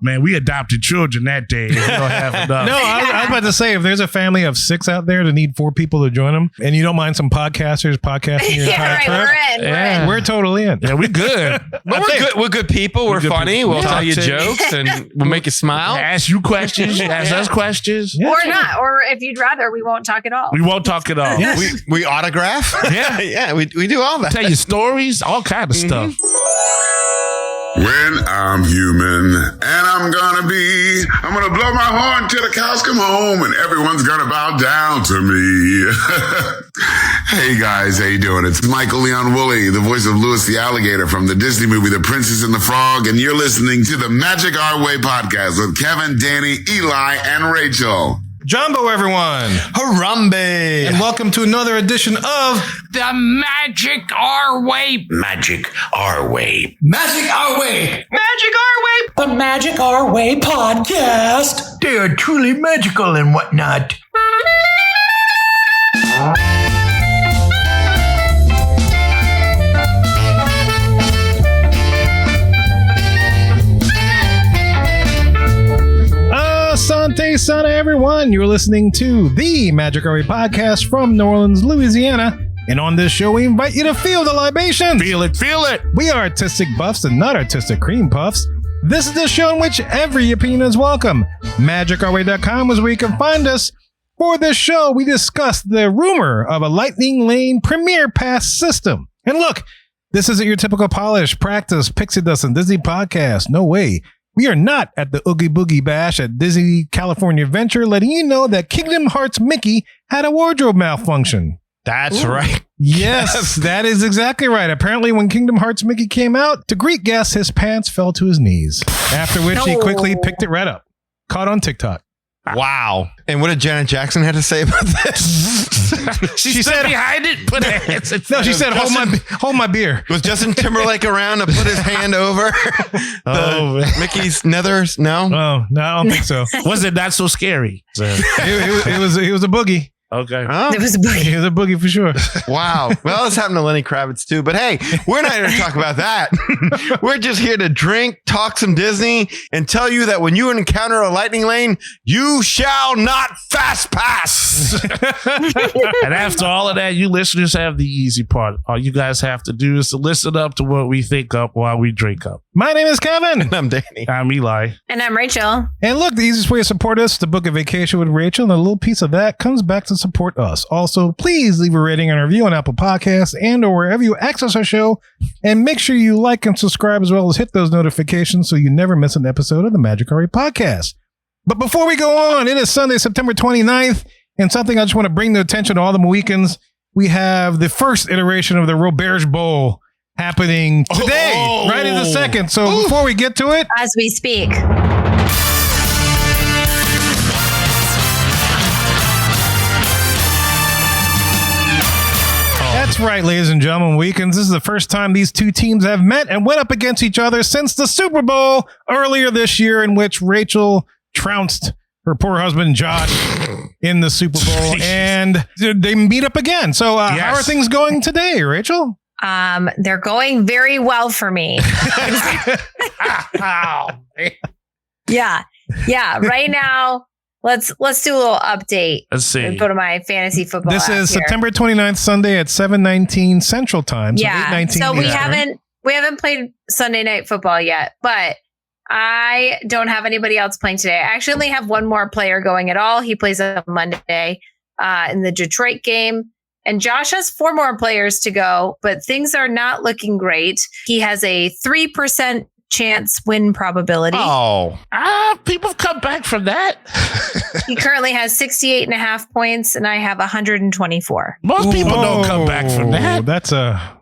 Man, we adopted children that day. We don't have enough. No, I was about to say, if there's a family of 6 out there that need 4 people to join them, and you don't mind some podcasting your entire trip, we're totally in. Yeah, we're good. But we're good people. We're funny. We'll tell you jokes and we'll make you smile. Ask you questions. Ask us questions. Yeah, or not. Or if you'd rather, we won't talk at all. We won't talk at all. Yes. We autograph. Yeah. Yeah, we do all that. Tell you stories, all kind of stuff. When I'm human, and I'm gonna blow my horn till the cows come home, and everyone's gonna bow down to me. Hey guys, how you doing? It's Michael Leon Woolley, the voice of Louis the Alligator from the Disney movie The Princess and the Frog, and you're listening to the Magic Our Way podcast with Kevin, Danny, Eli, and Rachel. Jumbo, everyone. Harambe. And welcome to another edition of The Magic Our Way. Magic Our Way. Magic Our Way. Magic Our Way. The Magic Our Way podcast. They are truly magical and whatnot. Asante Sana, everyone. You're listening to the Magic Our Way podcast from New Orleans, Louisiana. And on this show, we invite you to feel the libation. Feel it, feel it. We are artistic buffs and not artistic cream puffs. This is the show in which every opinion is welcome. MagicOurWay.com is where you can find us. For this show, we discuss the rumor of a Lightning Lane Premier Pass system. And look, this isn't your typical polish, practice, pixie dust, and Disney podcast. No way. We are not at the Oogie Boogie Bash at Disney California Adventure, letting you know that Kingdom Hearts Mickey had a wardrobe malfunction. That's right. Yes, that is exactly right. Apparently, when Kingdom Hearts Mickey came out, to greet guests, his pants fell to his knees. After which he quickly picked it right up. Caught on TikTok. Wow. And what did Janet Jackson have to say about this? she said behind it, put her hands in No, front she of said, hold my beer. Was Justin Timberlake around to put his hand over Mickey's nethers? No? Oh, no, I don't think so. Was it not so scary? It was a boogie. Okay. Oh. It was a boogie. It was a boogie for sure. Wow. Well, this happened to Lenny Kravitz too. But hey, we're not here to talk about that. We're just here to drink, talk some Disney, and tell you that when you encounter a lightning lane, you shall not fast pass. And after all of that, you listeners have the easy part. All you guys have to do is to listen up to what we think up while we drink up. My name is Kevin. I'm Danny. I'm Eli. And I'm Rachel. And look, the easiest way to support us is to book a vacation with Rachel, and a little piece of that comes back to support us. Also, please leave a rating and review on Apple Podcasts and or wherever you access our show, and make sure you like and subscribe as well as hit those notifications so you never miss an episode of the Magic Our Way podcast. But before we go on, it is Sunday, September 29th, and something I just want to bring to attention to all the Mohicans. We have the first iteration of the Roberge Bowl happening today, right in the second. So before we get to it, As we speak. That's right, ladies and gentlemen, Weekends. This is the first time these two teams have met and went up against each other since the Super Bowl earlier this year, in which Rachel trounced her poor husband, Josh, in the Super Bowl, and they meet up again. So how are things going today, Rachel? They're going very well for me. Yeah. Right now, let's do a little update. Let's see. Go to my fantasy football. This app is here. September 29th, Sunday at 7:19 Central Time. So Yeah. 8:19 So we Eastern. haven't played Sunday Night Football yet, but I don't have anybody else playing today. I actually only have one more player going at all. He plays on Monday in the Detroit game. And Josh has 4 more players to go, but things are not looking great. He has a 3% chance win probability. Oh. People have come back from that. He currently has 68.5 points, and I have 124. Most people don't come back from that. That's a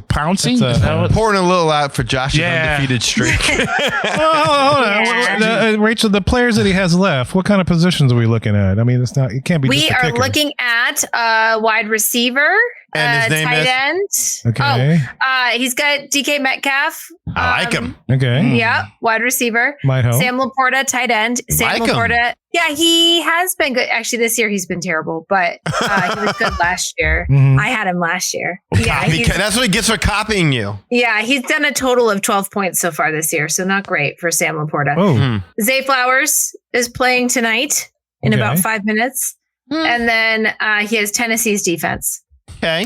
pouncing. Pouring a little out for Josh's undefeated streak. Hold on. Rachel, the players that he has left, what kind of positions are we looking at? I mean, it can't be. We just a are kicker. looking at a wide receiver, And his name tight is? end. Okay. He's got DK Metcalf. I like him. Okay. Yeah, wide receiver. Might help. Sam Laporta, tight end. Sam Like him. Laporta. Yeah, he has been good. Actually, this year he's been terrible, but he was good last year. Mhm. I had him last year. Yeah, Because that's what he gets for copying you. he's done a total of 12 points so far this year, so not great for Sam Laporta. Oh. Zay Flowers is playing tonight in Okay. about 5 minutes. And then he has Tennessee's defense. Okay.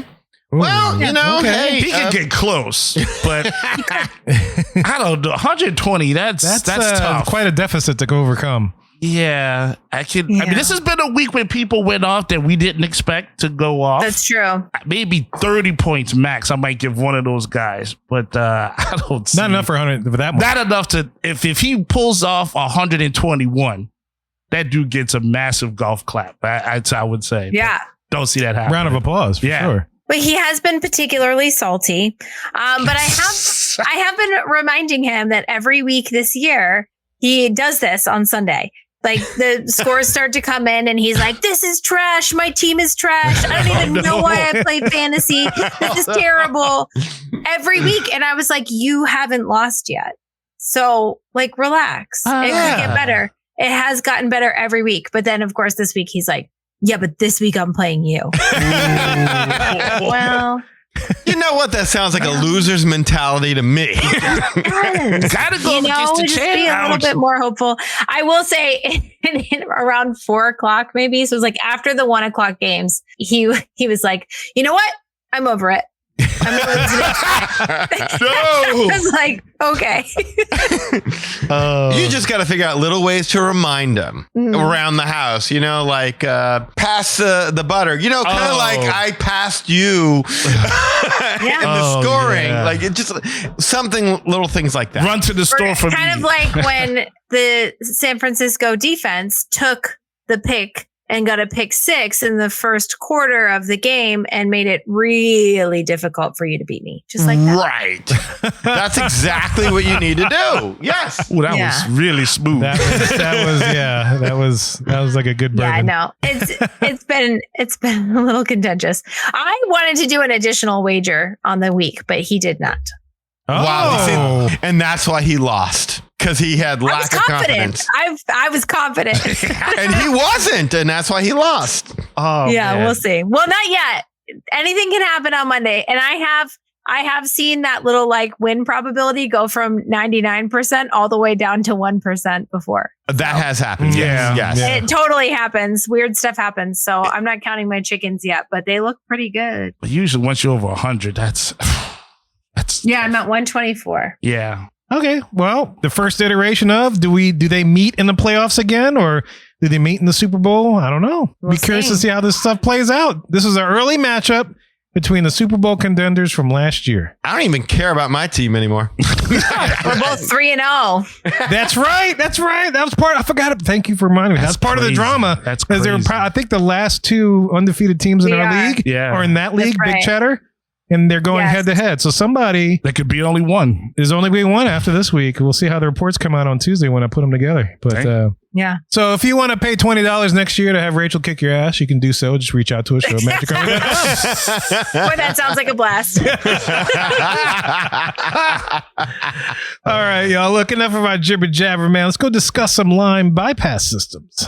Ooh. Well, you know, Okay. hey. He could get close, but I don't know. 120. That's tough. Quite a deficit to overcome. Yeah, I can. I Yeah. mean, this has been a week when people went off that we didn't expect to go off. That's true. Maybe 30 points max. I might give one of those guys, but I don't see Not enough for 100 for that much. Not enough to if he pulls off 121, that dude gets a massive golf clap. I would say. Yeah. Don't see that happen. Round of applause for Yeah. sure. But he has been particularly salty. But I have been reminding him that every week this year he does this on Sunday. Like the scores start to come in and he's like, this is trash. My team is trash. I don't even know why I play fantasy. This is terrible. Every week. And I was like, you haven't lost yet. So like, relax. It could get better. It has gotten better every week. But then of course this week he's like, yeah, but this week I'm playing you. Well, You know what? That sounds like a loser's mentality to me. Gotta go against the just be a little bit more hopeful. I will say in around 4:00, maybe. So it was like after the 1:00 games, he was like, you know what? I'm over it. I'm over it today. I was like, okay. You just got to figure out little ways to remind them around the house, you know, like pass the butter, you know, kind of like I passed you in the scoring. Yeah. Like it just something, little things like that. Run to the store for Kind me. of like when the San Francisco defense took the pick and got a pick 6 in the first quarter of the game and made it really difficult for you to beat me. Just like that. Right. That's exactly what you need to do. Yes. Ooh, that was really smooth. That was like a good Yeah, I bourbon. know. It's been a little contentious. I wanted to do an additional wager on the week, but he did not. Wow. See, and that's why he lost. Because he had I was lack of confident. confidence. I was confident. And he wasn't. And that's why he lost. Oh, yeah, man. we'll see. Well, not yet. Anything can happen on Monday. And I have seen that little like win probability go from 99% all the way down to 1% before. That has happened. Yeah. Yes. Yeah. It totally happens. Weird stuff happens. So I'm not counting my chickens yet, but they look pretty good. But usually once you're over 100, that's Yeah, I'm at 124. yeah. Okay. Well, the first iteration of do they meet in the playoffs again, or do they meet in the Super Bowl? I don't know. We'll Be curious to see. see how this stuff plays out. This is an early matchup between the Super Bowl contenders from last year. I don't even care about my team anymore. We're both 3-0. That's right. That's right. That was part. I forgot. Thank you for reminding me. That's part of the crazy. drama. That's 'Cause they were crazy. I think the last two undefeated teams in We our are. league Yeah. are in that league, That's Big right. Cheddar, and they're going Yes. head to head. So somebody There could be only one. is only being one after this week. We'll see how the reports come out on Tuesday when I put them together. But Okay. Yeah. so if you want to pay $20 next year to have Rachel kick your ass, you can do so. Just reach out to us. Show Magic Hour. Boy, that sounds like a blast. All right, y'all. Look, enough of our jibber jabber, man. Let's go discuss some line bypass systems.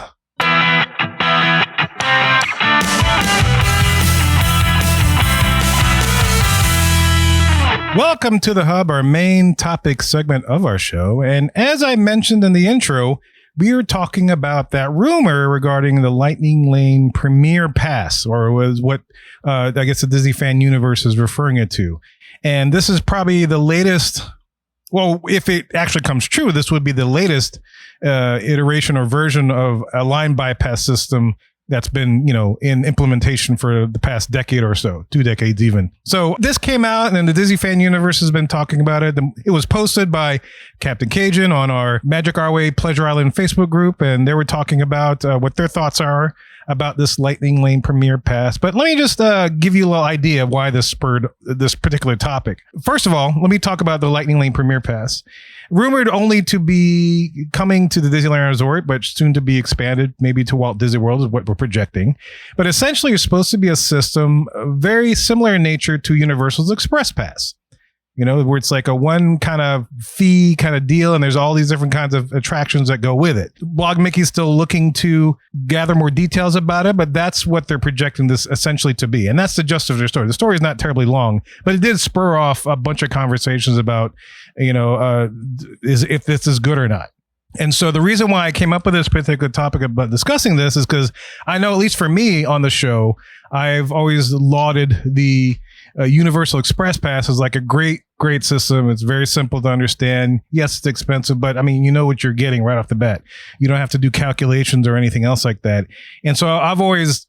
Welcome to the Hub, our main topic segment of our show. And as I mentioned in the intro, we are talking about that rumor regarding the Lightning Lane Premier Pass, or was what I guess the Disney fan universe is referring it to. And this is probably the latest. Well, if it actually comes true, this would be the latest iteration or version of a line bypass system that's been, in implementation for the past decade or so, 2 decades even. So this came out, and then the Disney fan universe has been talking about it. It was posted by Captain Cajun on our Magic Our Way Pleasure Island Facebook group, and they were talking about what their thoughts are about this Lightning Lane Premier Pass. But let me just give you a little idea of why this spurred this particular topic. First of all, let me talk about the Lightning Lane Premier Pass. Rumored only to be coming to the Disneyland Resort, but soon to be expanded maybe to Walt Disney World is what we're projecting. But essentially, it's supposed to be a system very similar in nature to Universal's Express Pass. You know, where it's like a one kind of fee kind of deal, and there's all these different kinds of attractions that go with it. Blog Mickey's still looking to gather more details about it, but that's what they're projecting this essentially to be. And that's the gist of their story. The story is not terribly long, but it did spur off a bunch of conversations about, if this is good or not. And so the reason why I came up with this particular topic about discussing this is because I know, at least for me on the show, I've always lauded the Universal Express Pass as like a great system. It's very simple to understand. Yes, it's expensive, but I mean, you know what you're getting right off the bat. You don't have to do calculations or anything else like that. And so I've always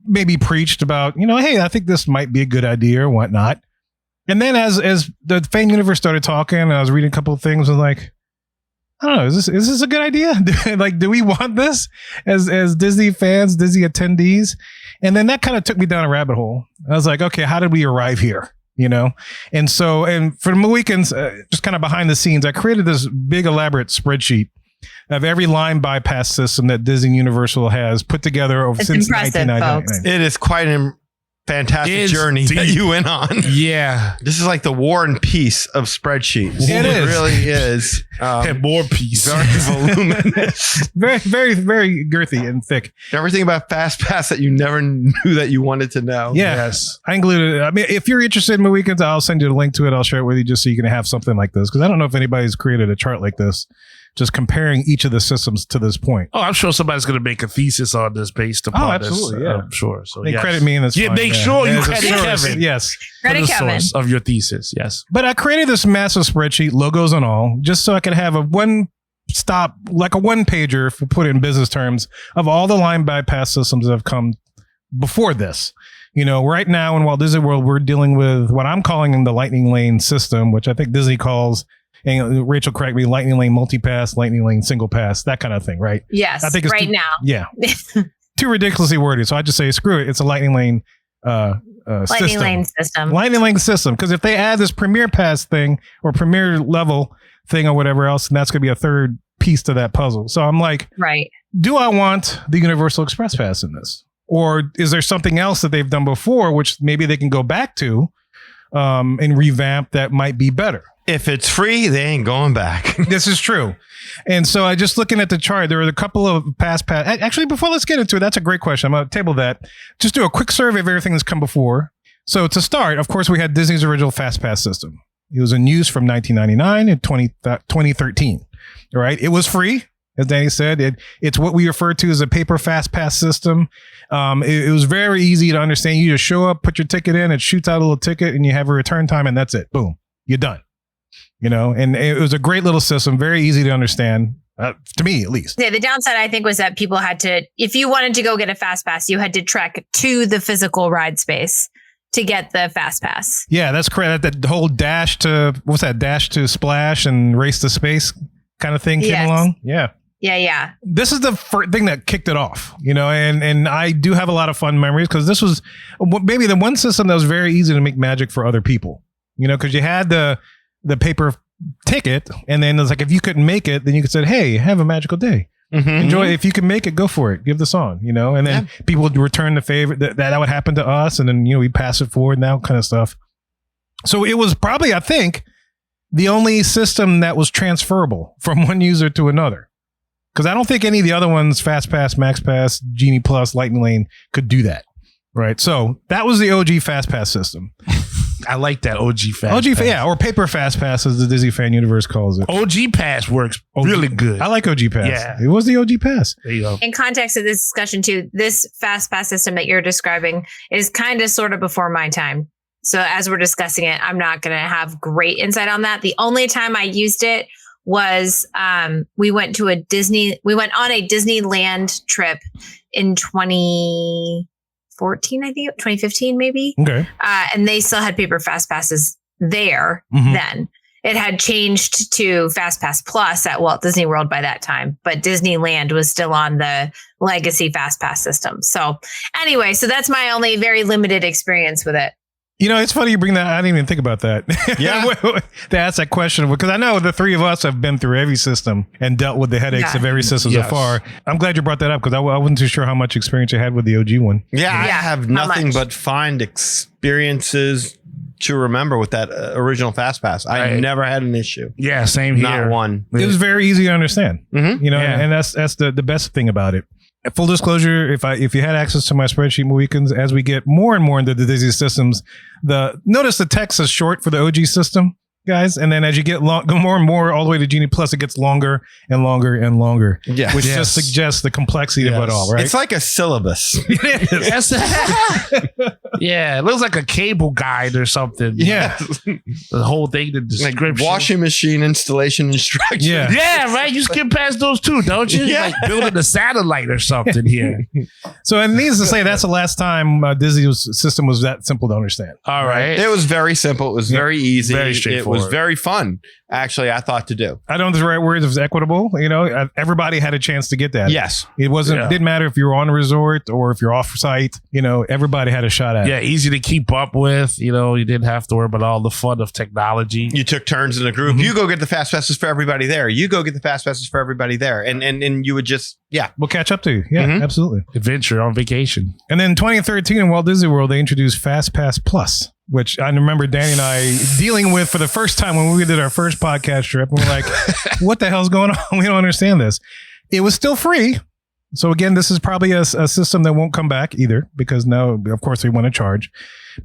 maybe preached about, hey, I think this might be a good idea or whatnot. And then as the fan universe started talking, and I was reading a couple of things, I was like, I don't know, is this a good idea? Like, do we want this as Disney fans, Disney attendees? And then that kind of took me down a rabbit hole. I was like, okay, how did we arrive here? And so, and for the Mohicans, just kind of behind the scenes, I created this big elaborate spreadsheet of every line bypass system that Disney Universal has put together since 1999. Folks. It is quite a fantastic journey that you went on. Yeah. This is like the War and Peace of spreadsheets. It is. really is. And more peace. Very voluminous. Very, very, very girthy and thick. Everything about Fastpass that you never knew that you wanted to know. Yeah. Yes. I included it. I mean, if you're interested in Mohicans, I'll send you a link to it. I'll share it with you just so you can have something like this. Because I don't know if anybody's created a chart like this, just comparing each of the systems to this point. Oh, I'm sure somebody's going to make a thesis on this based upon this. absolutely, yeah. I'm sure. So They yes. credit me in this. Yeah, make sure you credit Kevin. Yes. For Credit the Kevin. source of your thesis. Yes. But I created this massive spreadsheet, logos and all, just so I could have a one pager, if we put it in business terms, of all the line bypass systems that have come before this. Right now in Walt Disney World, we're dealing with what I'm calling the Lightning Lane system, which I think Disney calls, and Rachel correct me, Lightning Lane Multipass, Lightning Lane Single Pass, that kind of thing, right? Yes, I think it's right now. Yeah. Too ridiculously worded. So I just say, screw it. It's a Lightning Lane Lightning Lane system. Lightning Lane system. Because if they add this Premier Pass thing or Premier level thing or whatever else, and that's going to be a third piece to that puzzle. So I'm like, Right. do I want the Universal Express Pass in this? Or is there something else that they've done before, which maybe they can go back to and revamp that might be better? If it's free, they ain't going back. This is true. And so I just looking at the chart, there are a couple of pass. Actually, before let's get into it, that's a great question. I'm going to table that. Just do a quick survey of everything that's come before. So to start, of course, we had Disney's original Fastpass system. It was in use from 1999 and 2013. All right. It was free. As Danny said, it's what we refer to as a paper Fastpass system. It was very easy to understand. You just show up, put your ticket in, it shoots out a little ticket, and you have a return time, and that's it. Boom. You're done. And it was a great little system, very easy to understand, to me at least. Yeah, the downside I think was that people had to, if you wanted to go get a fast pass, you had to trek to the physical ride space to get the fast pass. Yeah, that's correct. That whole dash to splash and race to space kind of thing came Yes. along. Yeah. Yeah. This is the first thing that kicked it off, and I do have a lot of fun memories because this was maybe the one system that was very easy to make magic for other people, because you had the paper ticket, and then it's like, if you couldn't make it, then you could say, hey, have a magical day. Mm-hmm. Enjoy. If you can make it, go for it. Give the song, and then people would return the favor. That would happen to us, and then we pass it forward and that kind of stuff. So it was probably, I think, the only system that was transferable from one user to another, because I don't think any of the other ones, Fastpass, MaxPass, Genie Plus, Lightning Lane, could do that. Right. So that was the OG Fastpass system. I like that OG Fast Pass. Yeah, or paper Fastpass, as the Disney fan universe calls it. OG Pass works really good. I like OG Pass. Yeah. It was the OG Pass. There you go. In context of this discussion too, this fast pass system that you're describing is kind of sort of before my time. So as we're discussing it, I'm not going to have great insight on that. The only time I used it was we went on a Disneyland trip in 2014, I think 2015 maybe. Okay. And they still had paper fast passes there then. it had changed to Fastpass Plus at Walt Disney World by that time, but Disneyland was still on the legacy Fastpass system. So anyway, so that's my only very limited experience with it. You know, it's funny you bring that. I didn't even think about that. Yeah. To ask that question, because I know the three of us have been through every system and dealt with the headaches of every system so far. I'm glad you brought that up because I wasn't too sure how much experience you had with the OG one. Yeah, I have nothing but fond experiences to remember with that original Fastpass. I never had an issue. Yeah, same here. Not one. It was very easy to understand. Mm-hmm. You know, Yeah. and that's the best thing about it. Full disclosure, if you had access to my spreadsheet weekends, as we get more and more into the Disney systems, notice the text is short for the OG system, guys, and then as you get more and more all the way to Genie Plus, it gets longer and longer and longer, which just suggests the complexity of it all, right? It's like a syllabus. Yeah, it looks like a cable guide or something. Yeah. The whole thing, the description. Like washing machine installation instructions. Yeah. Yeah, right. You skip past those too, don't you? Yeah. Like building a satellite or something here. So it needs to say that's the last time Disney's system was that simple to understand. All right. It was very simple. It was very easy. Very It straightforward. was very fun, actually, I thought to do. I don't know if the right word is equitable. You know, everybody had a chance to get that. Yes. It didn't matter if you were on a resort or if you're off site, you know, everybody had a shot at it. Yeah, easy to keep up with. You know, you didn't have to worry about all the fun of technology. You took turns in a group. You go get the fast passes for everybody there. You go get the fast passes for everybody there. And you would just, We'll catch up to you. Yeah, absolutely. Adventure on vacation. And then 2013 in Walt Disney World, they introduced Fastpass Plus, which I remember Danny and I dealing with for the first time when we did our first podcast trip. And we're like, what the hell's going on? We don't understand this. It was still free. So again, this is probably a system that won't come back either because now, of course, they want to charge.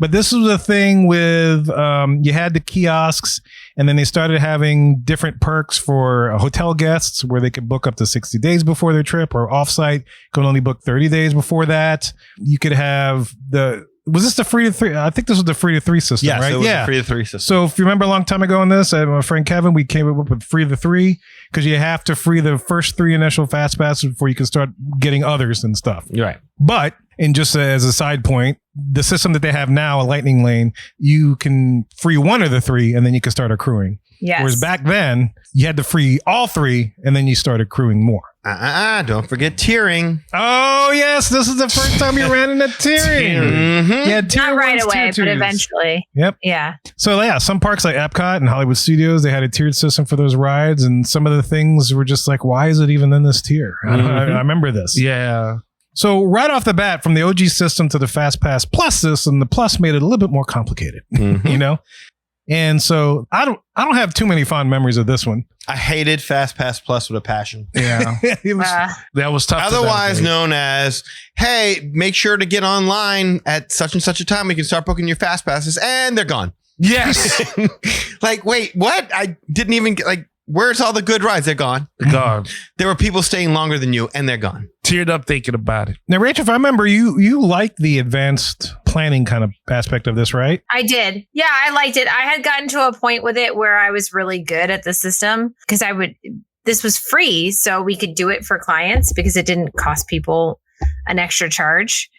But this was a thing with you had the kiosks, and then they started having different perks for hotel guests where they could book up to 60 days before their trip, or offsite could only book 30 days before that. You could have was this the free to three? I think this was the free to three system, yes, right? it was the free to three system. So if you remember a long time ago on this, my friend Kevin, we came up with free to three because you have to free the first 3 initial fast passes before you can start getting others and stuff. You're right. But, and just as a side point, the system that they have now, a lightning lane, you can free 1 of the 3 and then you can start accruing. Yes. Whereas back then, you had to free all 3 and then you start accruing more. Don't forget tiering. Oh, yes. This is the first time you ran into tiering. Mm-hmm. Yeah, tier Not right 1s, away, tier but 2s. eventually. Yep. Yeah. So yeah, some parks like Epcot and Hollywood Studios, they had a tiered system for those rides, and some of the things were just like, why is it even in this tier? I remember this. Yeah. So right off the bat, from the OG system to the Fastpass Plus system, the Plus made it a little bit more complicated, you know? And so I don't have too many fond memories of this one. I hated Fastpass Plus with a passion. Yeah. It was, That was tough. to Otherwise navigate. known as, hey, make sure to get online at such and such a time. We can start booking your fast passes, and they're gone. Yes. Like, wait, what? I didn't even get, like, where's all the good rides? They're gone. God. There were people staying longer than you, and they're gone. Teared up thinking about it. now, Rachel, if I remember, you liked the advanced planning kind of aspect of this, right? I did. Yeah, I liked it. I had gotten to a point with it where I was really good at the system because this was free. So we could do it for clients because it didn't cost people an extra charge.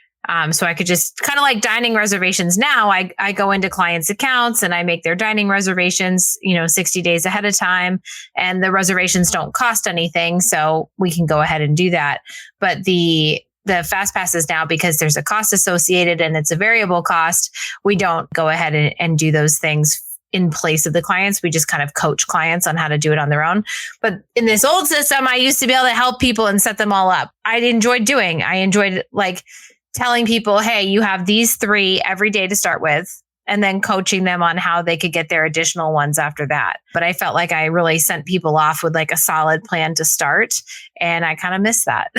So I could just kind of like dining reservations. Now I go into clients' accounts and I make their dining reservations, 60 days ahead of time, and the reservations don't cost anything. So we can go ahead and do that. But the fast passes now, because there's a cost associated and it's a variable cost, we don't go ahead and do those things in place of the clients. We just kind of coach clients on how to do it on their own. But in this old system, I used to be able to help people and set them all up. I enjoyed like telling people, hey, you have these 3 every day to start with, and then coaching them on how they could get their additional ones after that. But I felt like I really sent people off with like a solid plan to start. And I kind of missed that.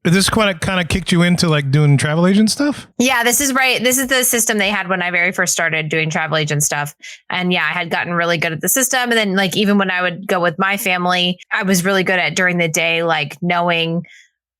This kind of kicked you into like doing travel agent stuff? Yeah, this is right. This is the system they had when I very first started doing travel agent stuff. And yeah, I had gotten really good at the system. And then like, even when I would go with my family, I was really good at during the day, like knowing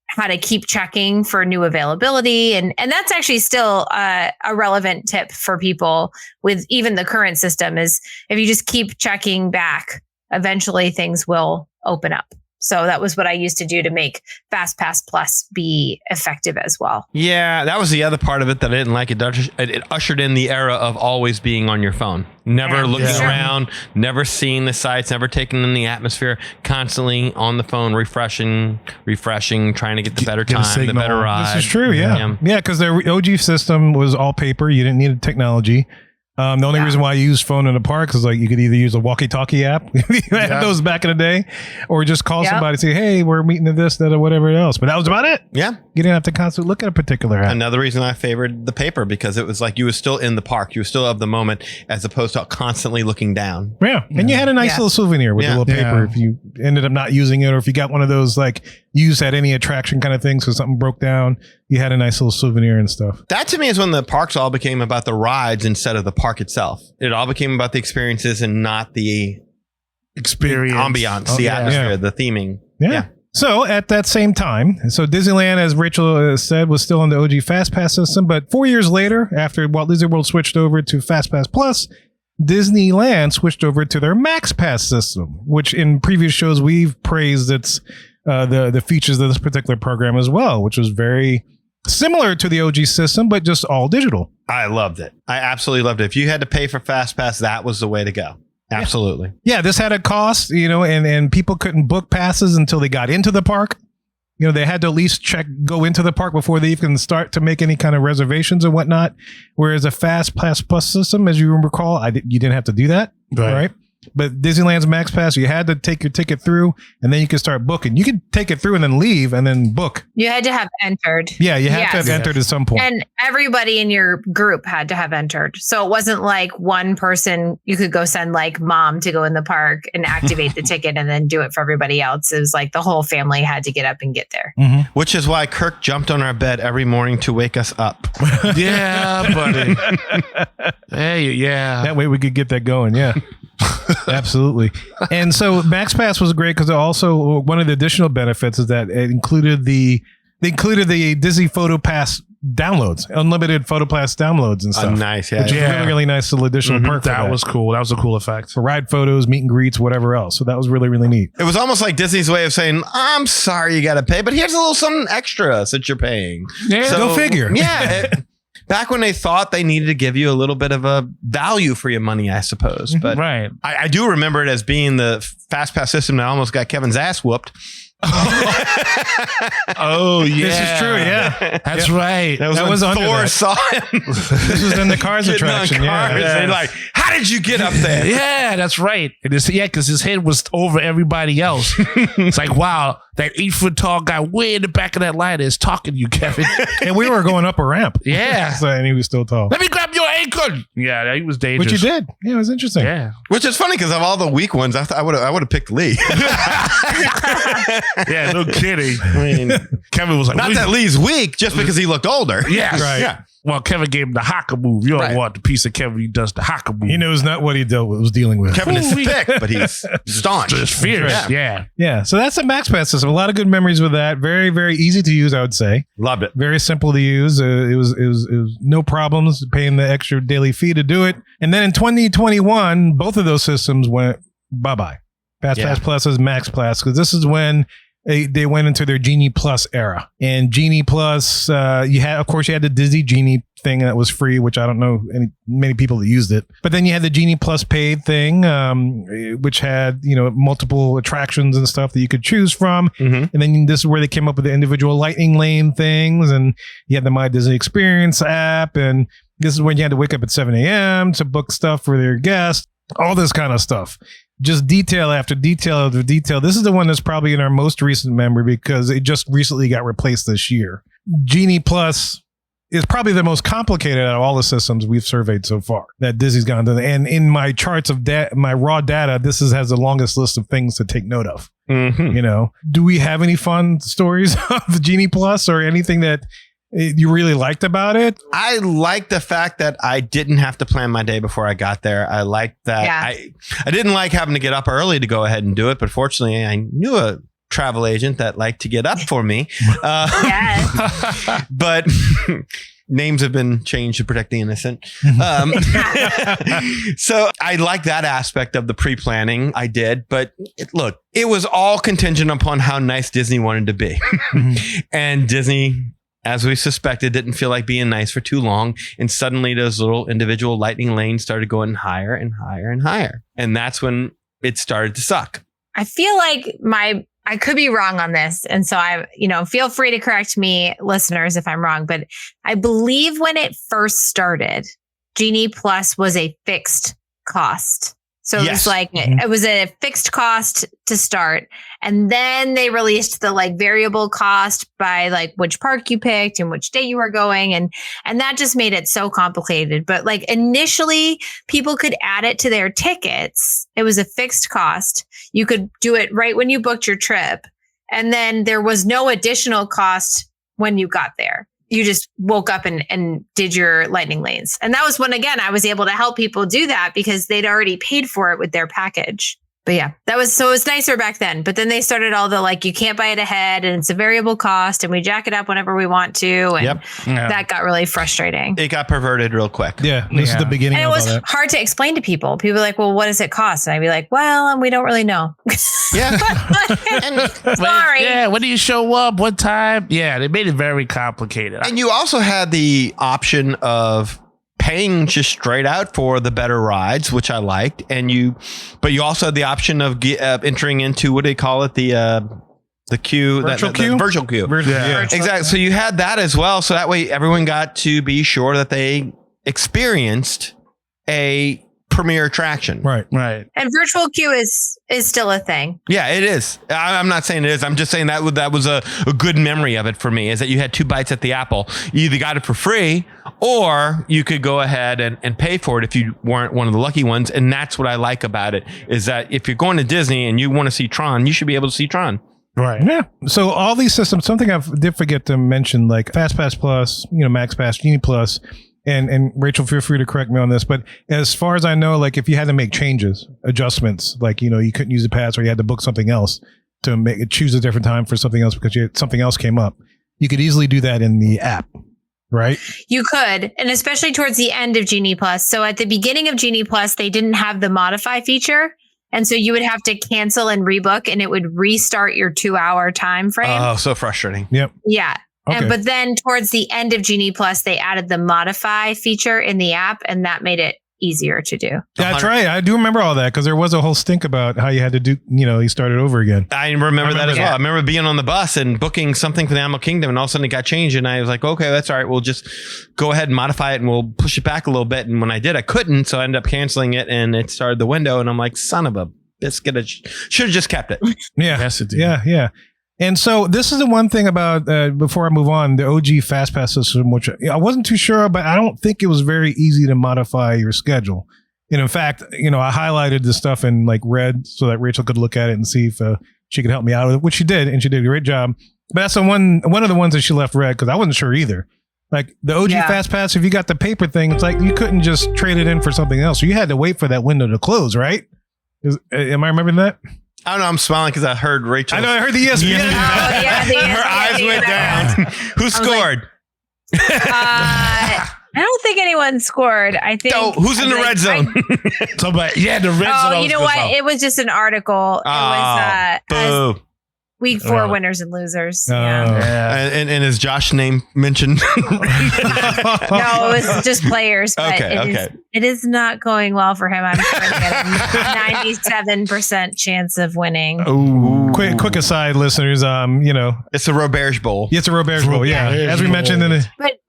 how to keep checking for new availability. And that's actually still a relevant tip for people with even the current system is if you just keep checking back, eventually things will open up. So that was what I used to do to make Fastpass Plus be effective as well. Yeah, that was the other part of it that I didn't like. It ushered in the era of always being on your phone. Never looking around, never seeing the sights, never taking in the atmosphere, constantly on the phone, refreshing, trying to get the better time, the better ride. This is true, yeah. Yeah, because the OG system was all paper. You didn't need technology. The only reason why I used phone in the park is like you could either use a walkie-talkie app, you had those back in the day, or just call somebody and say, hey, we're meeting at this, that, or whatever else. But that was about it. Yeah. You didn't have to constantly look at a particular app. Another reason I favored the paper, because it was like you were still in the park. You were still of the moment as opposed to constantly looking down. Yeah. And you had a nice little souvenir with a little paper if you ended up not using it, or if you got one of those like use at any attraction kind of things, so something broke down, you had a nice little souvenir and stuff. That to me is when the parks all became about the rides instead of the park itself. It all became about the experiences and not the experience, ambiance, the atmosphere, the theming. Yeah. So at that same time, so Disneyland, as Rachel said, was still on the OG Fastpass system, but 4 years later, after Walt Disney World switched over to Fastpass Plus, Disneyland switched over to their MaxPass system, which in previous shows we've praised its the features of this particular program as well, which was very similar to the OG system, but just all digital. I loved it. I absolutely loved it. If you had to pay for Fastpass, that was the way to go. Absolutely. Yeah, this had a cost, and people couldn't book passes until they got into the park. They had to at least go into the park before they even start to make any kind of reservations and whatnot. Whereas a Fastpass Plus system, as you recall, you didn't have to do that. Right? But Disneyland's MaxPass, you had to take your ticket through, and then you could start booking. You could take it through and then leave and then book. You had to have entered. Yeah, you had to have entered at some point. And everybody in your group had to have entered. So it wasn't like one person, you could go send like mom to go in the park and activate the ticket and then do it for everybody else. It was like the whole family had to get up and get there. Mm-hmm. Which is why Kirk jumped on our bed every morning to wake us up. Yeah, buddy. Hey, yeah. That way we could get that going, yeah. Absolutely. And so MaxPass was great because also one of the additional benefits is that it included the Disney Photo Pass downloads, unlimited Photo Pass downloads and stuff. Nice, yeah. Which is really, really nice little additional perk. That was cool. That was a cool effect. For ride photos, meet and greets, whatever else. So that was really, really neat. It was almost like Disney's way of saying, I'm sorry you got to pay, but here's a little something extra that you're paying. Yeah, so, go figure. Yeah. Back when they thought they needed to give you a little bit of a value for your money, I suppose. But I do remember it as being the Fastpass system that almost got Kevin's ass whooped. Oh, yeah. This is true, yeah. That's right. That was when Thor saw him. This was in the Cars attraction. Yeah. Like, how did you get up there? Yeah, that's right. And because his head was over everybody else. It's like, wow, that 8-foot tall guy way in the back of that line is talking to you, Kevin. And we were going up a ramp. Yeah. And he was still tall. Let me grab your ankle. Yeah, he was dangerous. Which you did. Yeah, it was interesting. Yeah. Which is funny because of all the weak ones, I would have picked Lee. Yeah, no kidding. I mean, Kevin was like, not that Lee's weak, just because he looked older. Yes. Right. Yeah. Well, Kevin gave him the haka move. You don't want the piece of Kevin who does the haka move. He knows not what he was dealing with. Kevin is thick, but he's staunch. Just fierce. Yeah. So that's a MaxPass system. A lot of good memories with that. Very, very easy to use, I would say. Loved it. Very simple to use. It was no problems paying the extra daily fee to do it. And then in 2021, both of those systems went bye-bye. Fastpass Plus is MaxPass, because this is when they went into their Genie Plus era. And Genie Plus, you had the Disney Genie thing that was free, which I don't know many people that used it. But then you had the Genie Plus paid thing, which had multiple attractions and stuff that you could choose from. Mm-hmm. And then this is where they came up with the individual lightning lane things, and you had the My Disney Experience app, and this is when you had to wake up at 7 a.m. to book stuff for their guests. All this kind of stuff. Just detail after detail after detail. This is the one that's probably in our most recent memory because it just recently got replaced this year. Genie Plus is probably the most complicated out of all the systems we've surveyed so far that Disney's gone to. And in my charts of my raw data, this has the longest list of things to take note of. Mm-hmm. Do we have any fun stories of Genie Plus or anything that you really liked about it? I liked the fact that I didn't have to plan my day before I got there. I liked that. I didn't like having to get up early to go ahead and do it, but fortunately I knew a travel agent that liked to get up for me. But names have been changed to protect the innocent. So I like that aspect of the pre-planning. I did, but look, it was all contingent upon how nice Disney wanted to be. And Disney, as we suspected, didn't feel like being nice for too long. And suddenly those little individual lightning lanes started going higher and higher and higher. And that's when it started to suck. I feel like I could be wrong on this. And so feel free to correct me, listeners, if I'm wrong. But I believe when it first started, Genie Plus was a fixed cost. So it was like, it was a fixed cost to start. And then they released the like variable cost by like which park you picked and which day you were going. And that just made it so complicated. But like initially people could add it to their tickets. It was a fixed cost. You could do it right when you booked your trip. And then there was no additional cost when you got there. You just woke up and did your lightning lanes. And that was when, again, I was able to help people do that because they'd already paid for it with their package. But yeah, it was nicer back then. But then they started all the like, you can't buy it ahead and it's a variable cost and we jack it up whenever we want to. And that got really frustrating. It got perverted real quick. Yeah. This is the beginning and of it was all that. hard to explain to people. People were like, well, what does it cost? And I'd be like, well, we don't really know. Yeah. Sorry. Yeah. When do you show up? What time? Yeah. They made it very complicated. And you also had the option of paying just straight out for the better rides, which I liked. But you also had the option of entering into, what do they call it? The queue, virtual queue. Yeah. Exactly. So you had that as well. So that way everyone got to be sure that they experienced a premier attraction. Right. And virtual queue is still a thing. Yeah, it is. I'm not saying it is. I'm just saying that was a good memory of it for me, is that you had two bites at the apple. You either got it for free or you could go ahead and pay for it if you weren't one of the lucky ones. And that's what I like about it, is that if you're going to Disney and you want to see Tron, you should be able to see Tron. Right. Yeah. So all these systems, something I did forget to mention, like Fastpass Plus, Max Pass, Genie Plus, and Rachel, feel free to correct me on this, but as far as I know, like if you had to make changes, adjustments, like, you couldn't use the pass or you had to book something else to choose a different time for something else because something else came up, you could easily do that in the app, right? You could, and especially towards the end of Genie Plus. So at the beginning of Genie Plus, they didn't have the modify feature. And so you would have to cancel and rebook and it would restart your 2-hour time frame. Oh, so frustrating. Yep. Yeah. Okay. But then towards the end of Genie Plus, they added the modify feature in the app, and that made it easier to do. Yeah, that's right. I do remember all that because there was a whole stink about how you had to do, you started over again. I remember that as well. I remember being on the bus and booking something for the Animal Kingdom, and all of a sudden it got changed, and I was like, okay, that's all right. We'll just go ahead and modify it, and we'll push it back a little bit. And when I did, I couldn't, so I ended up canceling it, and it started the window, and I'm like, son of a biscuit, I should have just kept it. Yeah. Yes, it did. Yeah. And so this is the one thing about, before I move on, the OG Fastpass system, which I wasn't too sure, but I don't think it was very easy to modify your schedule. And in fact, I highlighted the stuff in like red so that Rachel could look at it and see if she could help me out with it, which she did, and she did a great job. But that's the one of the ones that she left red because I wasn't sure either. Like the OG Fastpass, if you got the paper thing, it's like you couldn't just trade it in for something else. So you had to wait for that window to close, right? Am I remembering that? I don't know. I'm smiling because I heard Rachel. I know. I heard the ESPN. Her eyes went down. Who scored? I don't think anyone scored. I think. Oh, who's in the red zone? Somebody, the red zone. Oh, you know what? It was just an artitle. It was boo. Week 4 winners and losers. And is Josh's name mentioned? No, it was just players. But it is not going well for him. I'm sure he had a 97% chance of winning. Ooh. Quick aside, listeners. It's a Roberge Bowl. Yeah, it's a Roberge Bowl. Yeah, as we mentioned in the. But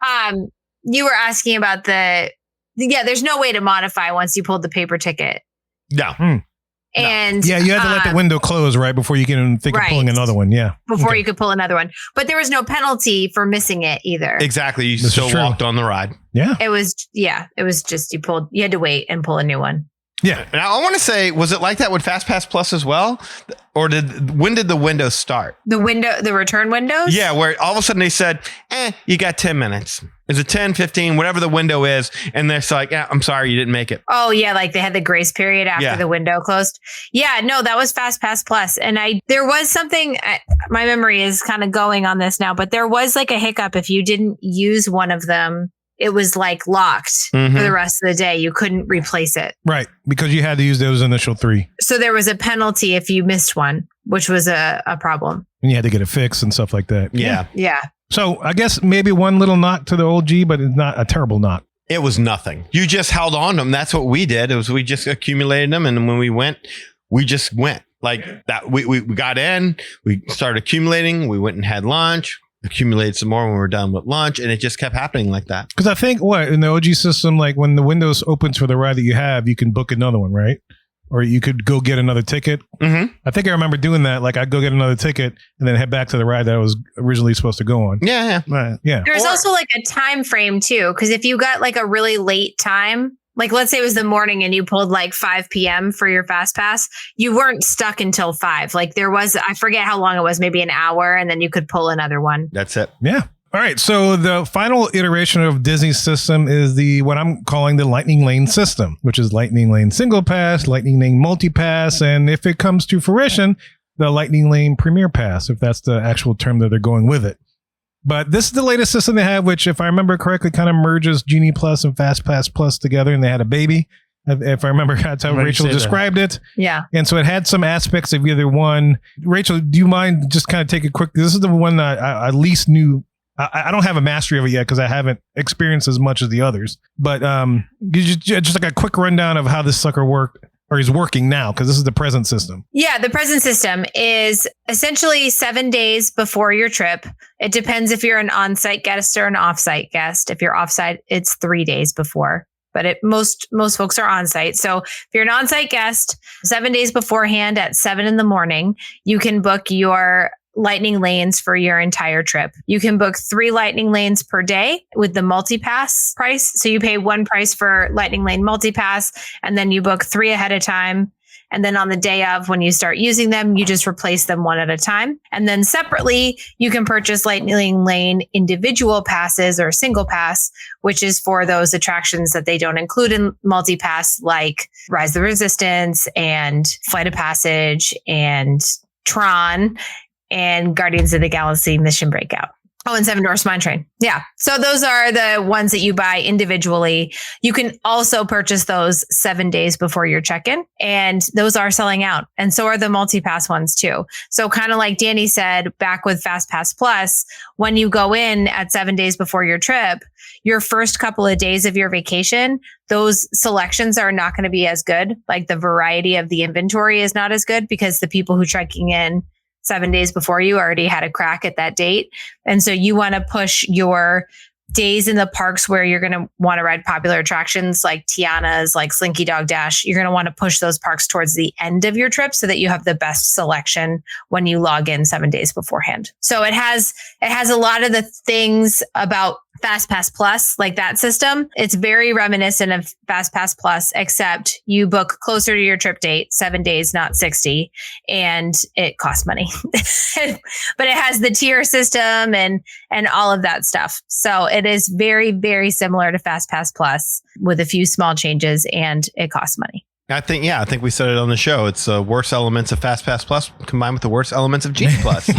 you were asking about there's no way to modify once you pulled the paper ticket. No. And you had to let the window close right before you can think of pulling another one. Yeah. Before you could pull another one. But there was no penalty for missing it either. Exactly. You still walked on the ride. Yeah. It was just you had to wait and pull a new one. Yeah. And I want to say, was it like that with Fastpass Plus as well? Or when did the window start? The return windows? Yeah, where all of a sudden they said, you got 10 minutes. Is it 10, 15, whatever the window is? And they're like, I'm sorry, you didn't make it. Oh, yeah. Like they had the grace period after the window closed. Yeah, no, that was Fastpass Plus. And there was something, my memory is kind of going on this now, but there was like a hiccup if you didn't use one of them. It was like locked for the rest of the day. You couldn't replace it. Right. Because you had to use those initial 3. So there was a penalty if you missed one, which was a problem. And you had to get it fixed and stuff like that. Yeah. Yeah. So I guess maybe one little knock to the old G, but it's not a terrible knock. It was nothing. You just held on to them. That's what we did. We just accumulated them. And when we went, we just went like that. We got in, we started accumulating. We went and had lunch. Accumulated some more when we were done with lunch, and it just kept happening like that. Because I think in the OG system, like when the windows opens for the ride that you have, you can book another one, right? Or you could go get another ticket. Mm-hmm. I think I remember doing that. Like I'd go get another ticket and then head back to the ride that I was originally supposed to go on. Yeah. Right. Yeah. There's also like a time frame too, because if you got like a really late time, like let's say it was the morning and you pulled like 5 p.m. for your fast pass, you weren't stuck until 5. Like there was, I forget how long it was, maybe an hour, and then you could pull another one. That's it. Yeah. All right. So the final iteration of Disney's system is what I'm calling the Lightning Lane system, which is Lightning Lane Single Pass, Lightning Lane Multi Pass, and if it comes to fruition, the Lightning Lane Premier Pass, if that's the actual term that they're going with it. But this is the latest system they have, which, if I remember correctly, kind of merges Genie Plus and Fastpass Plus together, and they had a baby. If I remember, that's how Rachel described it. Yeah. And so it had some aspects of either one. Rachel, do you mind just kind of take a quick? This is the one that I least knew. I don't have a mastery of it yet because I haven't experienced as much as the others. But just like a quick rundown of how this sucker worked. Or is working now, because this is the present system. Yeah, the present system is essentially 7 days before your trip. It depends if you're an on-site guest or an off-site guest. If you're off-site, it's 3 days before. But most folks are on-site. So if you're an on-site guest, 7 days beforehand at 7 a.m, you can book your lightning lanes for your entire trip. You can book 3 lightning lanes per day with the multi-pass price. So you pay one price for lightning lane multi-pass, and then you book 3 ahead of time. And then on the day of, when you start using them, you just replace them one at a time. And then separately, you can purchase lightning lane individual passes or single pass, which is for those attractions that they don't include in multi-pass, like Rise of the Resistance and Flight of Passage and Tron and Guardians of the Galaxy Mission Breakout. Oh, and Seven Dwarfs Mine Train. Yeah. So those are the ones that you buy individually. You can also purchase those 7 days before your check-in, and those are selling out. And so are the multi-pass ones too. So kind of like Danny said back with Fastpass Plus, when you go in at 7 days before your trip, your first couple of days of your vacation, those selections are not going to be as good. Like the variety of the inventory is not as good because the people who checking in 7 days before you already had a crack at that date. And so you want to push your days in the parks where you're going to want to ride popular attractions like Tiana's, like Slinky Dog Dash. You're going to want to push those parks towards the end of your trip so that you have the best selection when you log in 7 days beforehand. So it has a lot of the things about Fastpass Plus, like that system. It's very reminiscent of Fastpass Plus, except you book closer to your trip date, 7 days, not 60, and it costs money. But it has the tier system and all of that stuff. So it is very, very similar to Fastpass Plus with a few small changes, and it costs money. I think we said it on the show. It's worst elements of Fastpass Plus combined with the worst elements of Genie Plus.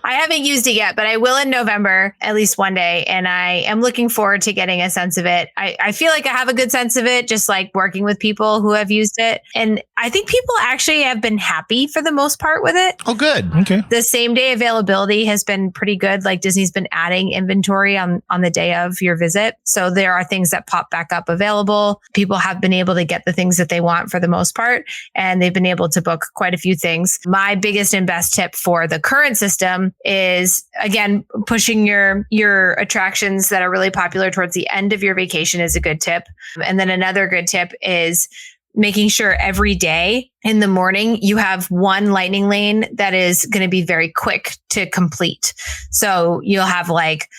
I haven't used it yet, but I will in November, at least one day. And I am looking forward to getting a sense of it. I feel like I have a good sense of it, just like working with people who have used it. And I think people actually have been happy for the most part with it. Oh, good. Okay. The same day availability has been pretty good. Like Disney's been adding inventory on the day of your visit. So there are things that pop back up available. People have been able to get the things that they want for the most part, and they've been able to book quite a few things. My biggest and best tip for the current system is, again, pushing your attractions that are really popular towards the end of your vacation is a good tip. And then another good tip is making sure every day in the morning you have one lightning lane that is going to be very quick to complete. So you'll have like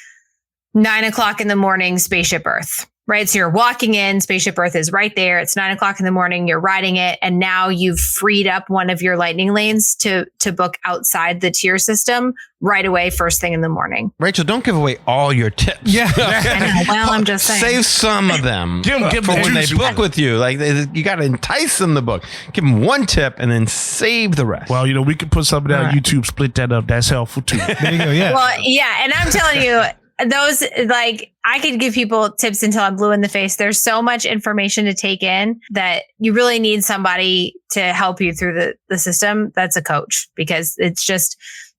9 o'clock in the morning, Spaceship Earth. right? So you're walking in, Spaceship Earth is right there. It's 9 o'clock in the morning. You're riding it. And now you've freed up one of your lightning lanes to book outside the tier system right away, first thing in the morning. Rachel, don't give away all your tips. Yeah. I know. Well, I'm just saying. Save some of them Give for them when they juice. book with you. Like you got to entice them to book. Give them one tip and then save the rest. Well, we could put some of that on Right. YouTube, split that up. That's helpful too. There you go. Yeah. Well, yeah. And I'm telling you, those, like, I could give people tips until I'm blue in the face. There's so much information to take in that you really need somebody to help you through the system. That's a coach, because it's just,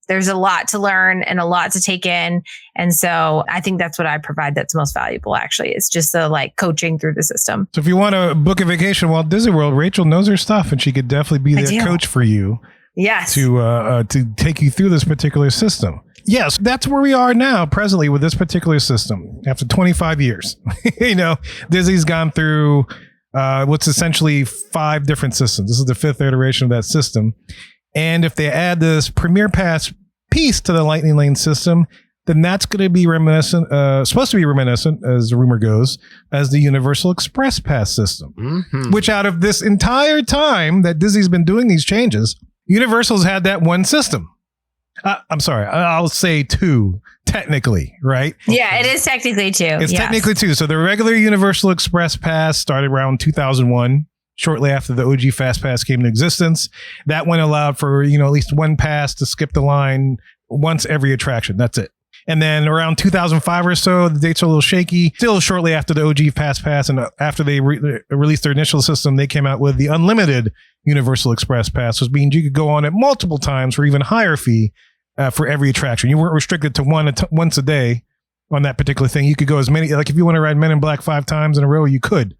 there's a lot to learn and a lot to take in. And so I think that's what I provide that's most valuable, actually. It's just the like coaching through the system. So if you want to book a vacation Walt Disney World, Rachel knows her stuff, and she could definitely be I that do. coach for you Yes. to take you through this particular system. Yes, that's where we are now, presently, with this particular system. After 25 years, Disney's gone through what's essentially 5 different systems. This is the 5th iteration of that system. And if they add this Premier Pass piece to the Lightning Lane system, then that's going to be supposed to be reminiscent, as the rumor goes, as the Universal Express Pass system. Mm-hmm. Which out of this entire time that Disney's been doing these changes, Universal's had that one system. I'm sorry, I'll say 2, technically, right? Yeah, it is technically 2. It's Yes. technically 2. So the regular Universal Express Pass started around 2001, shortly after the OG Fastpass came into existence. That one allowed for, at least one pass to skip the line once every attraction. That's it. And then around 2005 or so, the dates are a little shaky. Still shortly after the OG Fastpass, and after they released their initial system, they came out with the unlimited Universal Express Pass, which means you could go on it multiple times for even higher fee for every attraction. You weren't restricted to once a day on that particular thing. You could go as many, like if you want to ride Men in Black 5 times in a row, you could,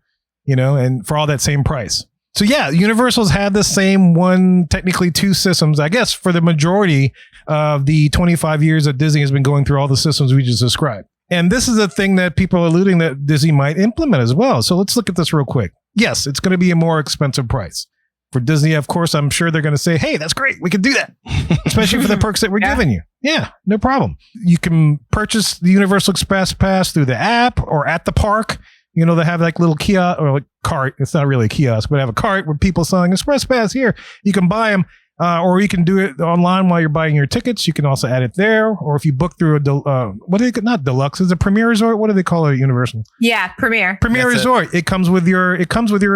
and for all that same price. So yeah, Universal's had the same one, technically 2 systems, I guess, for the majority of the 25 years that Disney has been going through all the systems we just described. And this is a thing that people are alluding that Disney might implement as well. So let's look at this real quick. Yes, it's going to be a more expensive price. For Disney, of course, I'm sure they're going to say, hey, that's great. We can do that. Especially for the perks that we're giving you. Yeah, no problem. You can purchase the Universal Express Pass through the app or at the park. They have like little kiosk or like cart. It's not really a kiosk, but have a cart where people selling Express Pass here. You can buy them. Or you can do it online while you're buying your tickets. You can also add it there. Or if you book through not deluxe, is it Premier Resort? What do they call it at Universal? Yeah, Premier. Premier Resort. It comes with your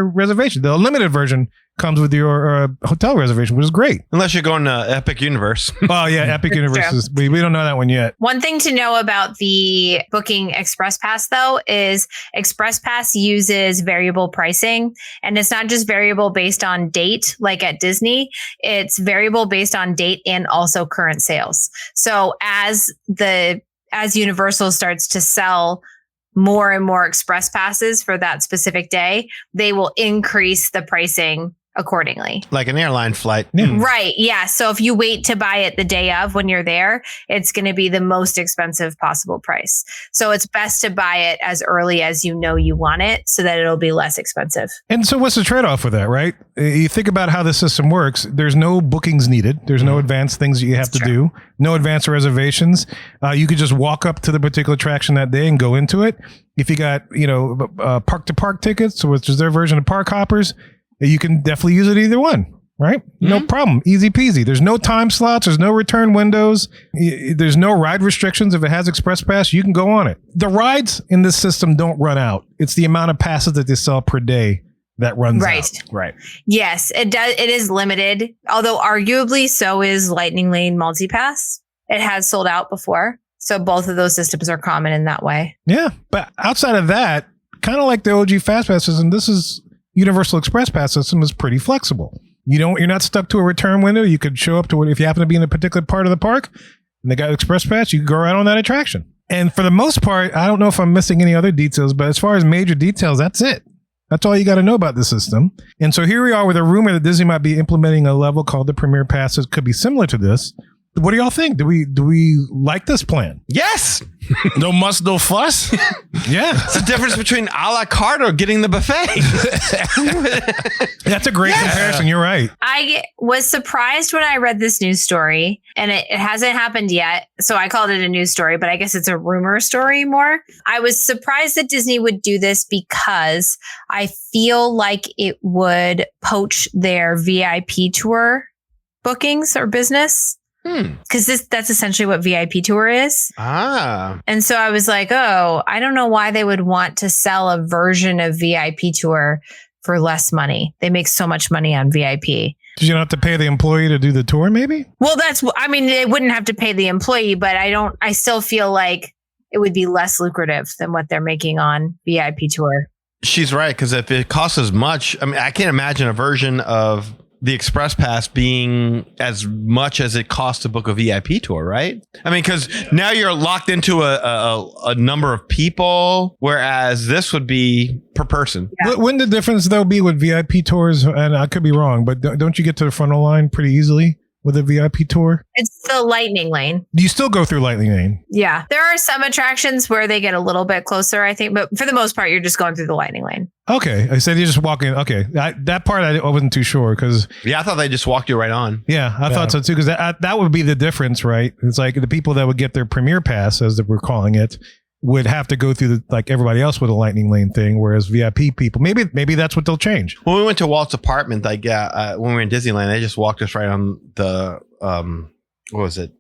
reservation. The limited version comes with your hotel reservation, which is great. Unless you're going to Epic Universe. Oh yeah, Epic Universe is, we don't know that one yet. One thing to know about the booking Express Pass, though, is Express Pass uses variable pricing. And it's not just variable based on date, like at Disney. It's variable based on date and also current sales. So as Universal starts to sell more and more Express Passes for that specific day, they will increase the pricing accordingly. Like an airline flight. Right. Yeah. So if you wait to buy it the day of when you're there, it's going to be the most expensive possible price. So it's best to buy it as early as you want it so that it'll be less expensive. And so what's the trade-off with that, right? You think about how the system works. There's no bookings needed. There's no advanced things that you have to do. No advanced reservations. You could just walk up to the particular attraction that day and go into it. If you got, park-to-park tickets, which is their version of Park Hoppers, you can definitely use it either one, right? No problem. Easy peasy. There's no time slots. There's no return windows. There's no ride restrictions. If it has Express Pass, you can go on it. The rides in this system don't run out. It's the amount of passes that they sell per day that runs out. Right. Yes, it does. It is limited, although arguably so is Lightning Lane Multipass. It has sold out before. So both of those systems are common in that way. Yeah. But outside of that, kind of like the OG Fastpass system, this is Universal Express Pass system is pretty flexible. You're not stuck to a return window. You could show up to it if you happen to be in a particular part of the park and they got Express Pass, you can go right on that attraction. And for the most part, I don't know if I'm missing any other details, but as far as major details, that's it. That's all you got to know about the system. And so here we are with a rumor that Disney might be implementing a level called the Premier Pass that could be similar to this. What do y'all think? Do we like this plan? Yes. No muss, no fuss. Yeah. It's the difference between a la carte or getting the buffet. That's a great comparison. You're right. I was surprised when I read this news story, and it hasn't happened yet. So I called it a news story, but I guess it's a rumor story more. I was surprised that Disney would do this because I feel like it would poach their VIP tour bookings or business. Because that's essentially what VIP tour is. And so I was like, oh, I don't know why they would want to sell a version of VIP tour for less money. They make so much money on VIP. Did you not have to pay the employee to do the tour, maybe? Well, they wouldn't have to pay the employee, but I still feel like it would be less lucrative than what they're making on VIP tour. She's right, because if it costs as much, I mean, I can't imagine a version of the Express Pass being as much as it costs to book a VIP tour, right? I mean, because now you're locked into a number of people, whereas this would be per person. Yeah. Wouldn't the difference, though, be with VIP tours? And I could be wrong, but don't you get to the front of the line pretty easily with a VIP tour? It's the Lightning Lane. You still go through Lightning Lane. Yeah. There are some attractions where they get a little bit closer, I think. But for the most part, you're just going through the Lightning Lane. Okay. I said you just walk in. Okay. That part I wasn't too sure because... Yeah, I thought they just walked you right on. Yeah, I thought so too because that would be the difference, right? It's like the people that would get their Premier Pass, as we're calling it, would have to go through like everybody else with a Lightning Lane thing, whereas VIP people, maybe that's what they'll change. When we went to Walt's apartment, when we were in Disneyland, they just walked us right on the what was it?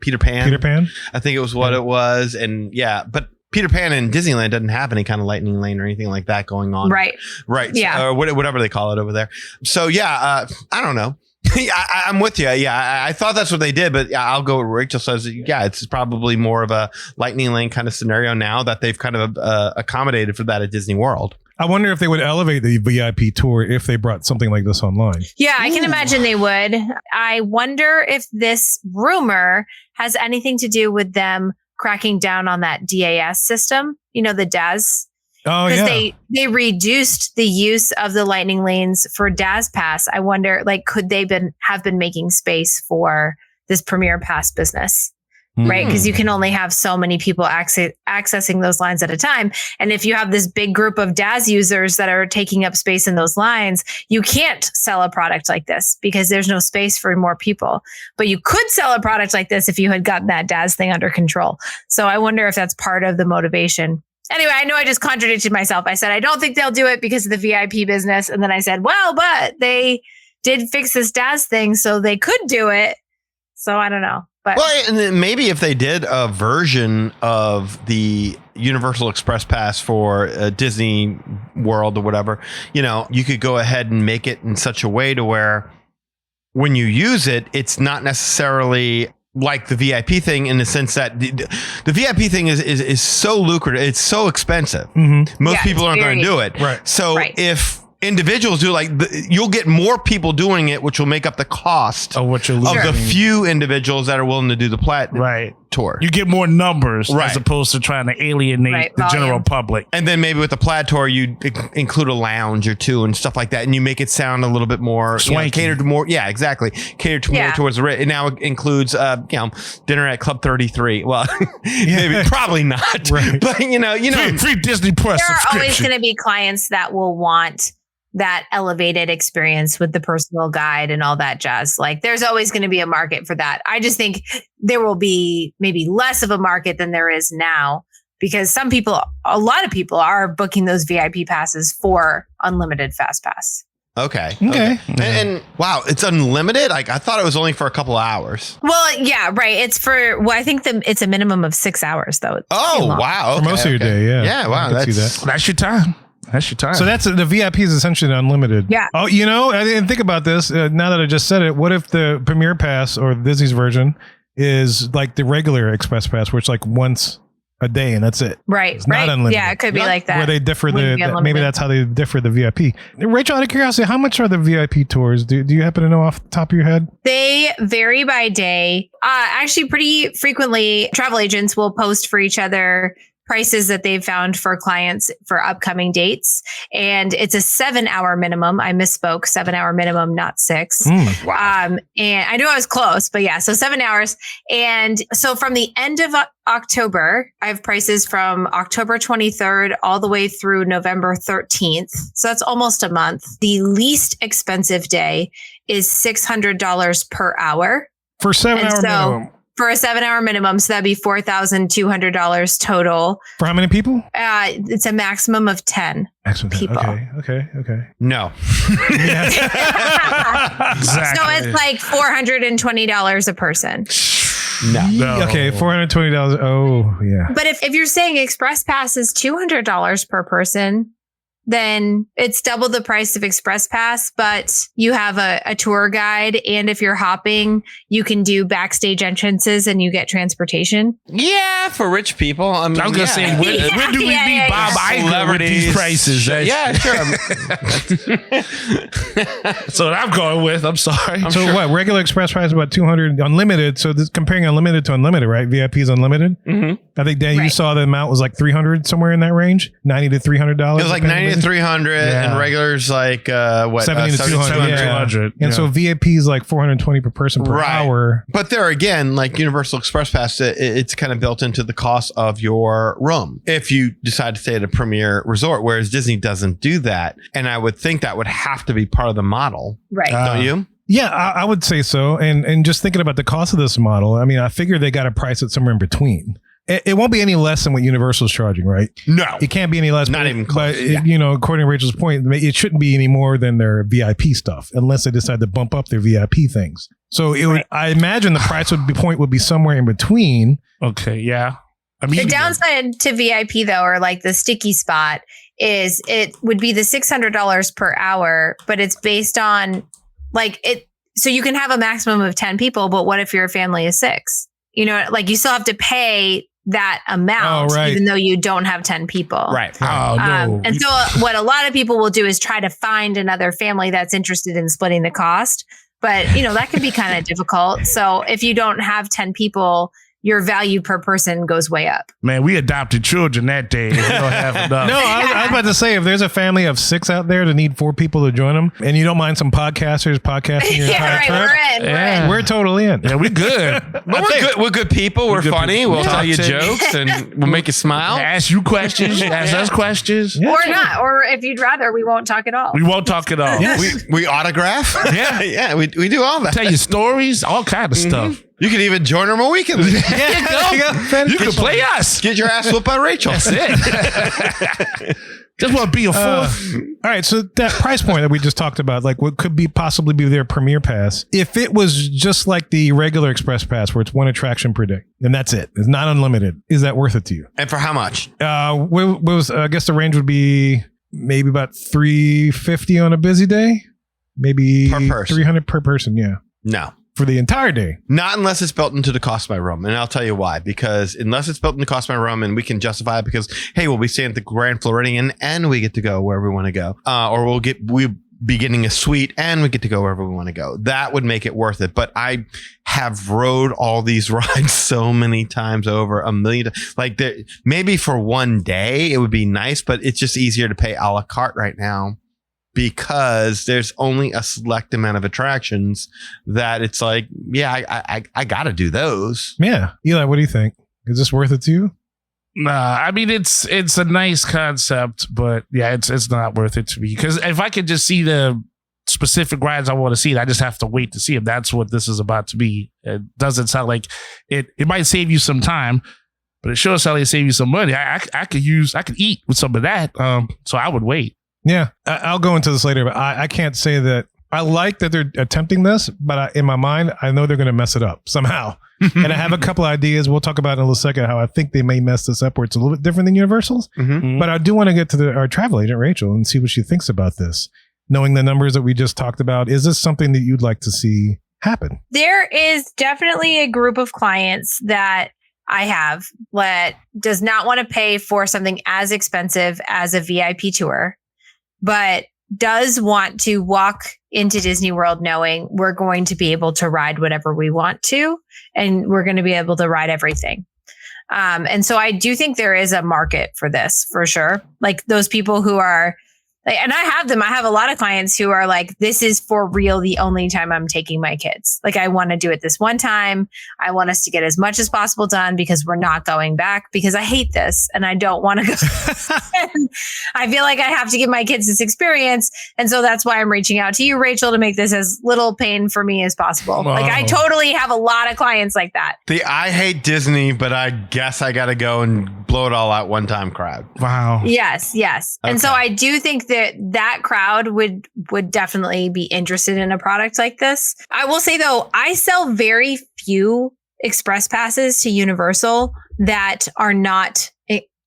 Peter Pan. I think it was what it was, and but Peter Pan in Disneyland doesn't have any kind of Lightning Lane or anything like that going on. Right. Yeah. Or whatever they call it over there. So I don't know. I'm with you. Yeah, I thought that's what they did, but I'll go with Rachel says. Yeah, it's probably more of a Lightning Lane kind of scenario now that they've kind of accommodated for that at Disney World. I wonder if they would elevate the VIP tour if they brought something like this online. Yeah, I can imagine they would. I wonder if this rumor has anything to do with them cracking down on that DAS system. You know, the DAS. Oh, yeah. Because they reduced the use of the Lightning Lanes for DAS Pass. I wonder, could they have been making space for this Premier Pass business? Right? Because you can only have so many people accessing those lines at a time. And if you have this big group of DAS users that are taking up space in those lines, you can't sell a product like this because there's no space for more people. But you could sell a product like this if you had gotten that DAS thing under control. So I wonder if that's part of the motivation. Anyway, I know I just contradicted myself. I said, I don't think they'll do it because of the VIP business. And then I said, well, but they did fix this DAS thing, so they could do it. So I don't know. But and then maybe if they did a version of the Universal Express Pass for Disney World or whatever, you could go ahead and make it in such a way to where when you use it, it's not necessarily like the VIP thing in the sense that the VIP thing is so lucrative. It's so expensive. Mm-hmm. Most people aren't going to do it. Right. So if individuals do you'll get more people doing it, which will make up the cost of what you're losing. Of the few individuals that are willing to do the platinum tour. You get more numbers as opposed to trying to alienate the general public. And then maybe with the plaid tour, you include a lounge or two and stuff like that, and you make it sound a little bit more catered to more. Yeah, exactly. Catered to more towards the rich. It now includes dinner at Club 33. Well, maybe probably not. Right. But free Disney Plus. There are always going to be clients that will want that elevated experience with the personal guide and all that jazz. There's always going to be a market for that. I just think there will be maybe less of a market than there is now because a lot of people are booking those VIP passes for unlimited Fastpass. Okay. And wow, it's unlimited? I thought it was only for a couple of hours. Well, yeah, right. It's for, I think it's a minimum of 6 hours though. Wow. For most of your day, yeah. Yeah, wow. That's your time. That's your time. So the VIP is essentially unlimited. Yeah. Oh, I didn't think about this. Now that I just said it, what if the Premier Pass or Disney's version is like the regular Express Pass, where it's like once a day and that's it? Right. It's not unlimited. Yeah, it could be like that. Where they differ maybe that's how they differ the VIP. Rachel, out of curiosity, how much are the VIP tours? Do you happen to know off the top of your head? They vary by day. Actually, pretty frequently, travel agents will post for each other prices that they've found for clients for upcoming dates. And it's a 7-hour minimum. I misspoke, 7-hour minimum, not 6. Wow. And I knew I was close, but yeah, so 7 hours. And so from the end of October, I have prices from October 23rd all the way through November 13th. So that's almost a month. The least expensive day is $600 per hour. For 7-hour minimum. For a 7-hour minimum, so that'd be $4,200 total. For how many people? It's a maximum of 10 people. Okay. No. Exactly. So it's like $420 a person. No. Okay, $420. Oh, yeah. But if you're saying Express Pass is $200 per person, then it's double the price of Express Pass, but you have a tour guide. And if you're hopping, you can do backstage entrances and you get transportation. Yeah, for rich people. I was going to say, where do we meet Bob Iger with these prices? Yeah, sure. That's what I'm going with. I'm sorry. So what? Regular Express price is about $200. Unlimited. So this comparing unlimited to unlimited, right? VIP is unlimited. Mm-hmm. I think Dan, you saw the amount was like $300 somewhere in that range, $90 to $300. It was like $90 to $300, and regulars like what? $70 to $200. And so VIP is like $420 per person per hour. But there again, like Universal Express Pass, it's kind of built into the cost of your room if you decide to stay at a premier resort, whereas Disney doesn't do that. And I would think that would have to be part of the model, right? Don't you? Yeah, I would say so. And just thinking about the cost of this model, I mean, I figure they got to price it somewhere in between. It won't be any less than what Universal's charging, right? No. It can't be any less. Not even close. But, according to Rachel's point, it shouldn't be any more than their VIP stuff unless they decide to bump up their VIP things. So I imagine the price would be somewhere in between. Okay, yeah. I mean, the downside to VIP, though, or like the sticky spot, is it would be the $600 per hour, but it's based on like it. So you can have a maximum of 10 people, but what if your family is 6? Like you still have to pay that amount, even though you don't have 10 people. Right. Oh, no. And so what a lot of people will do is try to find another family that's interested in splitting the cost. But, that can be kind of difficult. So if you don't have 10 people, your value per person goes way up. Man, we adopted children that day. We don't have enough. No, I was about to say, if there's a family of 6 out there that need 4 people to join them, and you don't mind some podcasting your entire trip, we're totally in. Yeah, we're good. But we're good. We're good people. We're funny. We'll tell you jokes and we'll make you smile. Ask you questions. Ask us questions. Yeah, or not. Or if you'd rather, we won't talk at all. We won't talk at all. Yes. We autograph. Yeah. We do all that. Tell you stories, all kind of stuff. You could even join her more weekends. You can play us. Get your ass whooped by Rachel. That's it. Just want to be a fourth. All right, so that price point that we just talked about, like what could possibly be their premier pass, if it was just like the regular Express Pass where it's one attraction per day, and that's it, it's not unlimited, is that worth it to you? And for how much? I guess the range would be maybe about $350 on a busy day, maybe per person. $300 per person. Yeah, no. For the entire day. Not unless it's built into the cost of my room. And I'll tell you why. Because unless it's built into the cost of my room and we can justify it because, hey, we'll be staying at the Grand Floridian and we get to go wherever we want to go. Or we'll be getting a suite and we get to go wherever we want to go. That would make it worth it. But I have rode all these rides so many times over, a million. Like maybe for one day it would be nice, but it's just easier to pay a la carte right now. Because there's only a select amount of attractions that it's like, I got to do those. Yeah. Eli, what do you think? Is this worth it to you? Nah, I mean, it's a nice concept, but yeah, it's not worth it to me. Because if I could just see the specific rides I want to see, I just have to wait to see if that's what this is about to be. It doesn't sound like it might save you some time, but it sure sounds like it save you some money. I could eat with some of that. So I would wait. Yeah, I'll go into this later, but I can't say that I like that they're attempting this, but in my mind, I know they're going to mess it up somehow. And I have a couple ideas. We'll talk about in a little second how I think they may mess this up where it's a little bit different than Universal's. Mm-hmm. But I do want to get to our travel agent, Rachel, and see what she thinks about this. Knowing the numbers that we just talked about, is this something that you'd like to see happen? There is definitely a group of clients that I have that does not want to pay for something as expensive as a VIP tour, but does want to walk into Disney World knowing we're going to be able to ride whatever we want to, and we're going to be able to ride everything. And so I do think there is a market for this for sure. Like those people who are, and I have them. I have a lot of clients who are like, this is for real the only time I'm taking my kids. Like, I want to do it this one time. I want us to get as much as possible done because we're not going back because I hate this and I don't want to go. I feel like I have to give my kids this experience. And so that's why I'm reaching out to you, Rachel, to make this as little pain for me as possible. Wow. Like, I totally have a lot of clients like that. I hate Disney, but I guess I got to go and blow it all out one time crowd. Wow. Yes. And so Okay. I do think that crowd would definitely be interested in a product like this. I will say though, I sell very few express passes to Universal that are not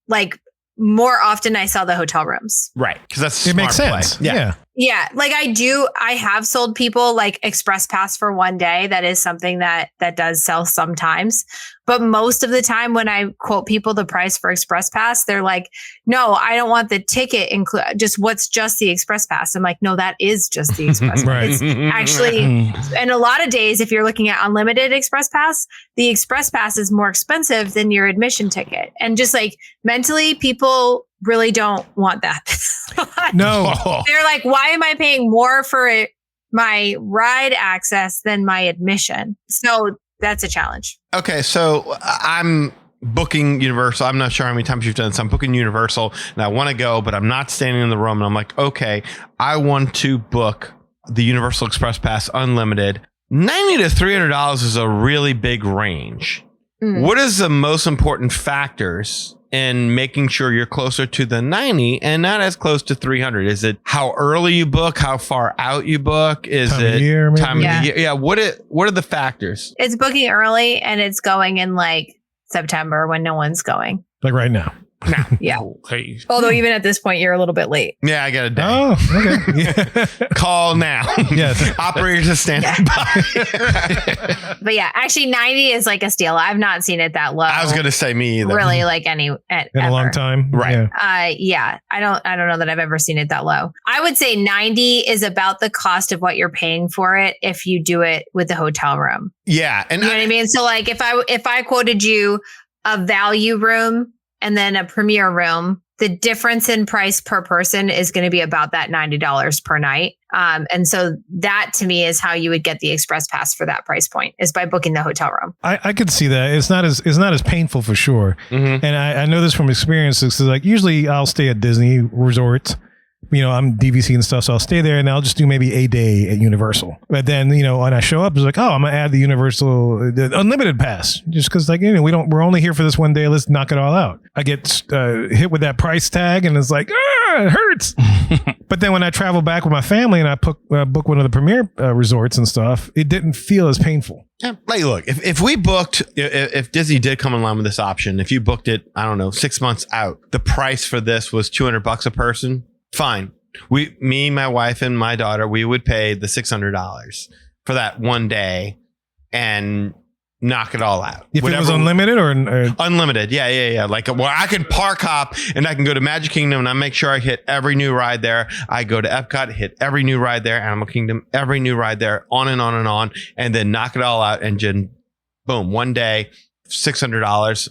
like, more often I sell the hotel rooms. Right. Because that's a It makes smart play. sense. Yeah. Yeah, like I have sold people like express pass for one day. That is something that does sell sometimes. But most of the time when I quote people the price for express pass, they're like, no, I don't want the ticket just the express pass. I'm like, no, that is just the express pass. Right. It's actually, and a lot of days, if you're looking at unlimited express pass, the express pass is more expensive than your admission ticket. And just like mentally, people really don't want that. No. They're like, why am I paying more for my ride access than my admission? So that's a challenge. Okay, so I'm booking Universal. I'm not sure how many times you've done this. I'm booking Universal and I want to go, but I'm not standing in the room. And I'm like, okay, I want to book the Universal Express Pass Unlimited. $90 to $300 is a really big range. What is the most important factors in making sure you're closer to the 90 and not as close to 300? Is it how early you book, how far out you book? Is Time of it year, maybe? time Yeah. of the year? Yeah. What are the factors? It's booking early and it's going in like September when no one's going. Like right now. Yeah. Hey. Although even at this point, you're a little bit late. Yeah, I got a day. Oh, okay. Yeah. Call now. Yes. Operators are standing by. But yeah, actually 90 is like a steal. I've not seen it that low. I was going to say me either. really like In a long time. Right. Yeah. Yeah, I don't know that I've ever seen it that low. I would say 90 is about the cost of what you're paying for it if you do it with the hotel room. Yeah. And You know what I mean? So like if I quoted you a value room and then a premier room, the difference in price per person is going to be about that $90 per night. And so that to me is how you would get the express pass for that price point, is by booking the hotel room. I could see that. It's not as painful for sure. Mhm. And I know this from experience. Because like usually I'll stay at Disney resorts. You know, I'm DVC and stuff, so I'll stay there and I'll just do maybe a day at Universal. But then, you know, when I show up, it's like, oh, I'm gonna add the unlimited pass, just because, like, you know, we're only here for this one day. Let's knock it all out. I get hit with that price tag, and it's like, it hurts. But then when I travel back with my family and I book one of the premier resorts and stuff, it didn't feel as painful. yeah, like, look, if we booked, if Disney did come along with this option, if you booked it, I don't know, 6 months out, the price for this was $200 a person. Fine. Me, my wife, and my daughter, we would pay the $600 for that one day and knock it all out. If it was unlimited or Unlimited. Yeah. Like, well, I could park hop and I can go to Magic Kingdom and I make sure I hit every new ride there. I go to Epcot, hit every new ride there, Animal Kingdom, every new ride there, on and on and on, and then knock it all out and just boom, one day, $600,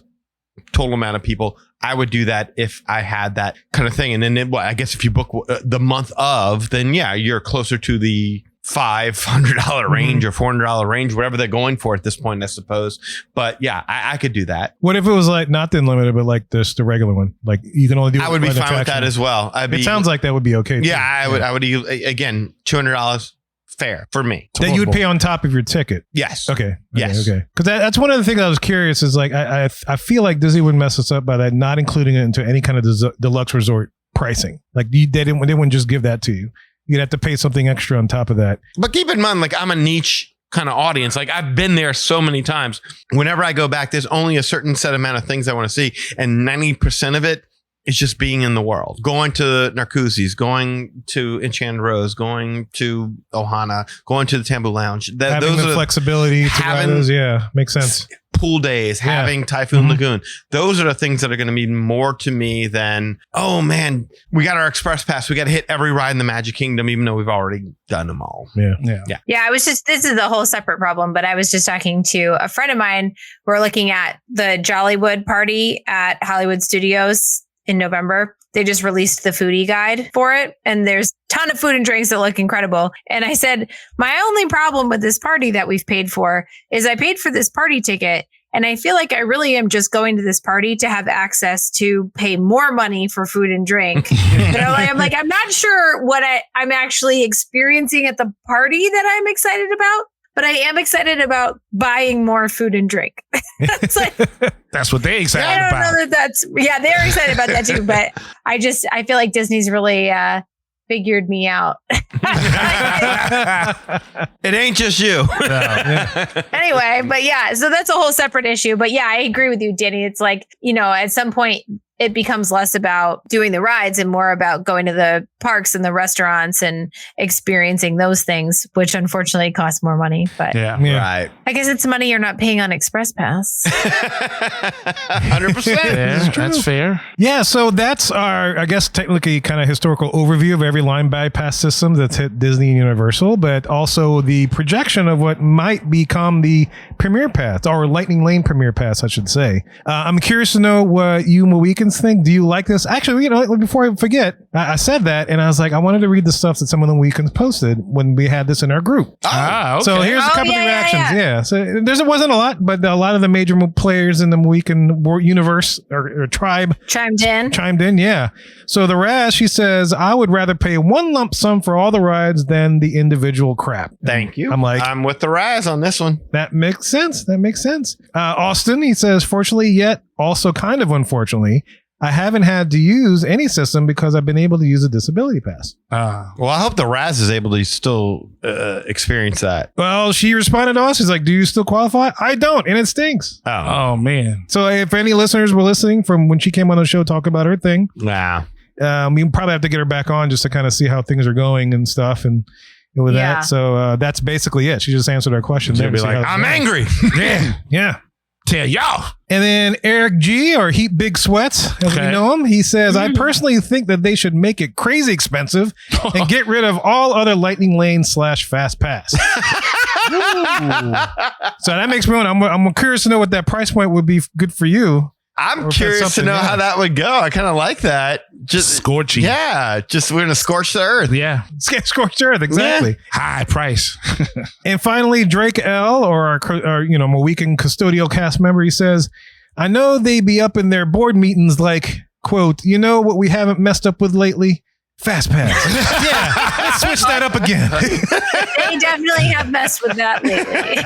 total amount of people. I would do that if I had that kind of thing. And then I guess if you book the month of, then yeah, you're closer to the $500 range or $400 range, whatever they're going for at this point, I suppose. But yeah, I could do that. what if it was like not the unlimited, but like the regular one? Like you can only do. I would be one fine with attraction. that as well. It sounds like that would be okay. too. yeah, I would again, $200 fair for me. That you would pay on top of your ticket. Yes. Okay. Yes. Okay. Because that's one of the things I was curious is like I feel like Disney would mess us up by that not including it into any kind of deluxe resort pricing. Like they wouldn't just give that to you. You'd have to pay something extra on top of that. But keep in mind, like, I'm a niche kind of audience. Like, I've been there so many times. Whenever I go back, there's only a certain set amount of things I want to see. And 90% of it is just being in the world. Going to Narcoossee's, going to Enchanted Rose, going to Ohana, going to the Tambu Lounge. Having the flexibility to ride those, yeah, makes sense. pool days, having Typhoon Lagoon. Those are the things that are going to mean more to me than, oh man, we got our express pass. We got to hit every ride in the Magic Kingdom, even though we've already done them all. Yeah, this is a whole separate problem, but I was just talking to a friend of mine. We're looking at the Jollywood party at Hollywood Studios in November. They just released the foodie guide for it, and there's a ton of food and drinks that look incredible. And I said, my only problem with this party that we've paid for is I paid for this party ticket, and I feel like I really am just going to this party to have access to pay more money for food and drink. I'm like, I'm not sure what I'm actually experiencing at the party that I'm excited about. But I am excited about buying more food and drink. It's like, that's what they're excited I don't about. know they're excited about that too. But I feel like Disney's really figured me out. It ain't just you. Anyway, but yeah, so that's a whole separate issue. But yeah, I agree with you, Danny. It's like, at some point it becomes less about doing the rides and more about going to the parks and the restaurants and experiencing those things, which unfortunately cost more money. But Right. I guess it's money you're not paying on Express Pass. 100%. Yeah, that's fair. Yeah, so that's our, I guess, technically kind of historical overview of every line bypass system that's hit Disney and Universal, but also the projection of what might become the Premier Pass, or Lightning Lane Premier Pass, I should say. I'm curious to know what you Mohicans think. Do you like this? Actually, before I forget, I said that, and I was like, I wanted to read the stuff that some of the Mohicans posted when we had this in our group. Okay. So here's a couple of reactions. Yeah. So there wasn't a lot, but a lot of the major players in the Mohican universe or tribe chimed in. Yeah. So the Raz, she says, I would rather pay one lump sum for all the rides than the individual crap. Thank you. I'm like, I'm with the Raz on this one. that makes sense. Austin, he says, fortunately, yet also kind of unfortunately, I haven't had to use any system because I've been able to use a disability pass. Well, I hope the Raz is able to still experience that. Well, she responded to us. She's like, do you still qualify? I don't, and it stinks. Oh man. So if any listeners were listening from when she came on the show talking about her thing, Nah. we probably have to get her back on just to kind of see how things are going and stuff and with that. So that's basically it. She just answered our question. She'll be like, I'm angry. Yeah. Tell y'all. And then Eric G, or Heat Big Sweats, as we know him, he says, I personally think that they should make it crazy expensive and get rid of all other Lightning Lane / Fast Pass. So that makes me want. I'm curious to know what that price point would be good for you. I'm curious to know how that would go. I kind of like that. Just scorching. Yeah. Just we're going to scorch the earth. Yeah. Scorched earth. Exactly. Yeah. High price. And finally, Drake L, or our Mohican custodial cast member, he says, I know they be up in their board meetings like, quote, you know what we haven't messed up with lately? Fast Pass. Yeah, let's switch that up again. They definitely have messed with that lately.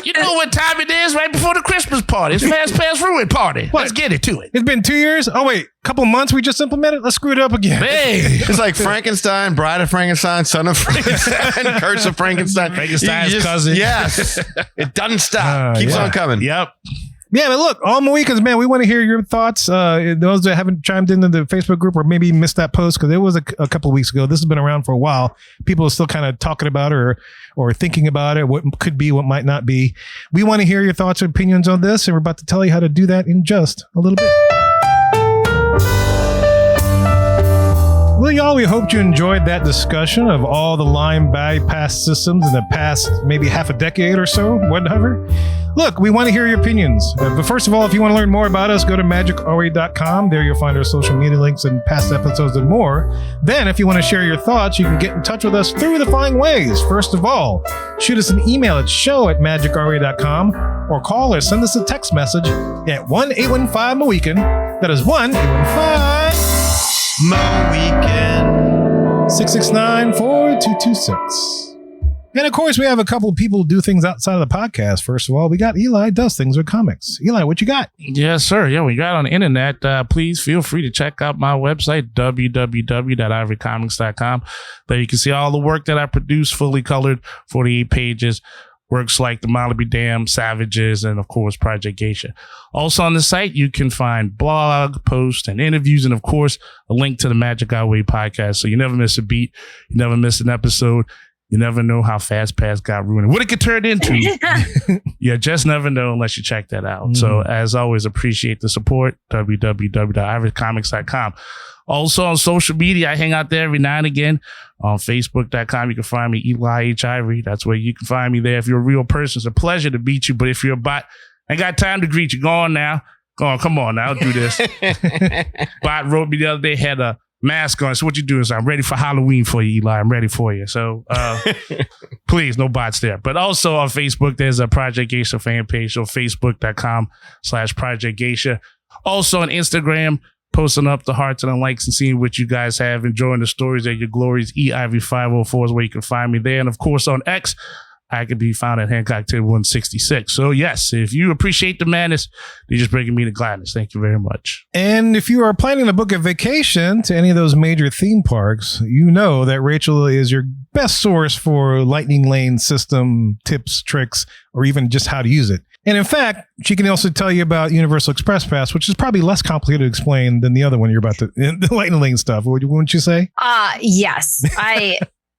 You know what time it is? Right before the Christmas party. It's Fast Pass Ruin Party. Let's get it to it. It's been 2 years. Oh, wait. Couple months we just implemented. Let's screw it up again. Hey. It's like Frankenstein, Bride of Frankenstein, Son of Frankenstein, Curse of Frankenstein. Frankenstein's cousin. Yes. It doesn't stop. Keeps on coming. Yep. Yeah, but look, all Mohicans, man, we want to hear your thoughts. Those that haven't chimed into the Facebook group or maybe missed that post, because it was a couple of weeks ago. This has been around for a while. People are still kind of talking about it or thinking about it, what could be, what might not be. We want to hear your thoughts or opinions on this, and we're about to tell you how to do that in just a little bit. Well, y'all, we hope you enjoyed that discussion of all the line bypass systems in the past maybe half a decade or so, whatever. Look, we want to hear your opinions. But first of all, if you want to learn more about us, go to magicourway.com. There you'll find our social media links and past episodes and more. Then, if you want to share your thoughts, you can get in touch with us through the following ways. First of all, shoot us an email at show@magicourway.com or call or send us a text message at 1-815-MOHICAN. That is 1-815-MOHICAN 669-4226. And of course, we have a couple of people who do things outside of the podcast. First of all, we got Eli does things with comics. Eli, what you got? Yes, sir. Yeah, we got on the internet. Please feel free to check out my website, www.ivorycomics.com. There you can see all the work that I produce, fully colored, 48 pages. Works like The Malibu Dam, Savages, and of course, Project Geisha. Also on the site, you can find blog posts and interviews, and of course, a link to the Magic Our Way podcast. So you never miss a beat. You never miss an episode. You never know how Fastpass got ruined. What it could turn into. You just never know unless you check that out. So as always, appreciate the support. www.irishcomics.com. Also on social media, I hang out there every now and again. On Facebook.com, you can find me, Eli H. Ivory. That's where you can find me there. If you're a real person, it's a pleasure to meet you. But if you're a bot, I ain't got time to greet you. Go on now. Go on. Come on now. I'll do this. Bot wrote me the other day, had a mask on. So what you doing? So I'm ready for Halloween for you, Eli. I'm ready for you. So please, no bots there. But also on Facebook, there's a Project Geisha fan page. So Facebook.com/Project Geisha. Also on Instagram, posting up the hearts and the likes and seeing what you guys have, enjoying the stories of your glories. EIV504 is where you can find me there. And of course on X, I can be found at Hancock Table 166. So yes, if you appreciate the madness, you're just bringing me the gladness. Thank you very much. And if you are planning to book a vacation to any of those major theme parks, you know that Rachel is your best source for Lightning Lane system tips, tricks, or even just how to use it. And in fact, she can also tell you about Universal Express Pass, which is probably less complicated to explain than the other one you're about to, the Lightning Lane stuff. Wouldn't you say? Yes.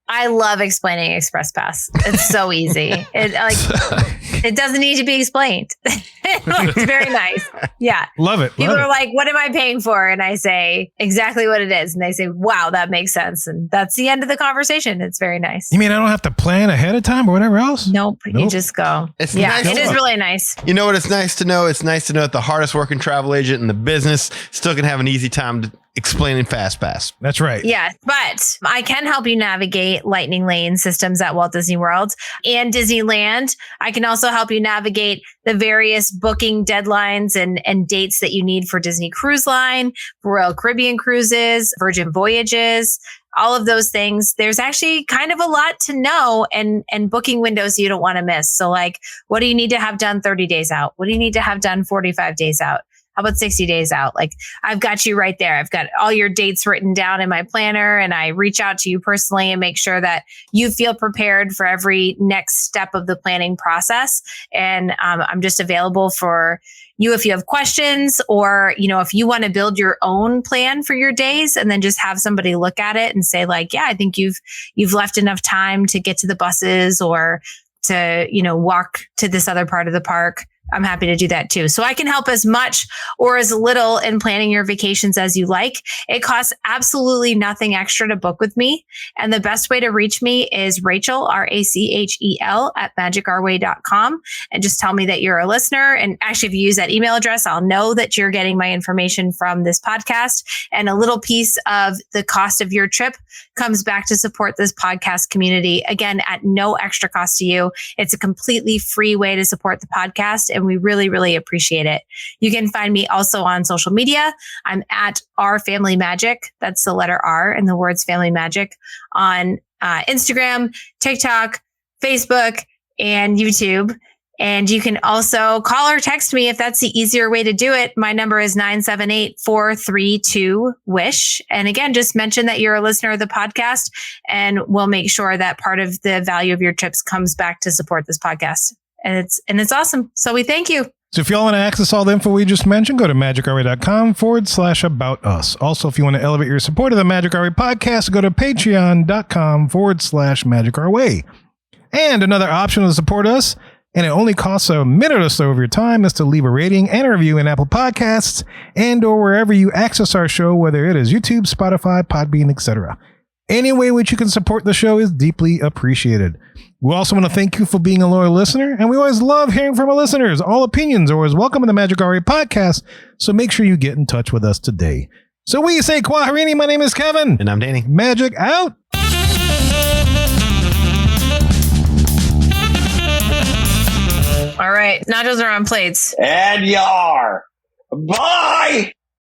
I love explaining Express Pass. It's so easy. It doesn't need to be explained. It's very nice. Yeah. Love it. People are like, what am I paying for? And I say exactly what it is. And they say, wow, that makes sense. And that's the end of the conversation. It's very nice. You mean I don't have to plan ahead of time or whatever else? Nope. You just go. It's nice. It is really nice. You know what it's nice to know? It's nice to know that the hardest working travel agent in the business still can have an easy time explaining Fastpass. That's right. Yeah, but I can help you navigate Lightning Lane systems at Walt Disney World and Disneyland. I can also help you navigate the various booking deadlines and dates that you need for Disney Cruise Line, Royal Caribbean Cruises, Virgin Voyages, all of those things. There's actually kind of a lot to know and booking windows you don't want to miss. So like, what do you need to have done 30 days out? What do you need to have done 45 days out? How about 60 days out? Like, I've got you right there. I've got all your dates written down in my planner, and I reach out to you personally and make sure that you feel prepared for every next step of the planning process. And I'm just available for you if you have questions, or, you know, if you want to build your own plan for your days and then just have somebody look at it and say like, yeah, I think you've left enough time to get to the buses or to, you know, walk to this other part of the park. I'm happy to do that too. So I can help as much or as little in planning your vacations as you like. It costs absolutely nothing extra to book with me. And the best way to reach me is Rachel, RACHEL @magicourway.com. And just tell me that you're a listener. And actually, if you use that email address, I'll know that you're getting my information from this podcast. And a little piece of the cost of your trip comes back to support this podcast community. Again, at no extra cost to you. It's a completely free way to support the podcast. And we really, really appreciate it. You can find me also on social media. I'm at R Family Magic. That's the letter R and the words Family Magic on Instagram, TikTok, Facebook, and YouTube. And you can also call or text me if that's the easier way to do it. My number is 978-432-WISH. And again, just mention that you're a listener of the podcast, and we'll make sure that part of the value of your trips comes back to support this podcast. And it's awesome. So we thank you. So if y'all want to access all the info we just mentioned, go to magicourway.com/about us. Also, if you want to elevate your support of the Magic Our Way podcast, go to patreon.com/magicourway. And another option to support us, and it only costs a minute or so of your time, is to leave a rating and a review in Apple Podcasts and or wherever you access our show, whether it is YouTube, Spotify, Podbean, etc. Any way which you can support the show is deeply appreciated. We also want to thank you for being a loyal listener, and we always love hearing from our listeners. All opinions are always welcome in the Magic Our Way podcast, so make sure you get in touch with us today. So we say Kwaharini, my name is Kevin. And I'm Danny. Magic out. All right. Nachos are on plates. And yar. Bye.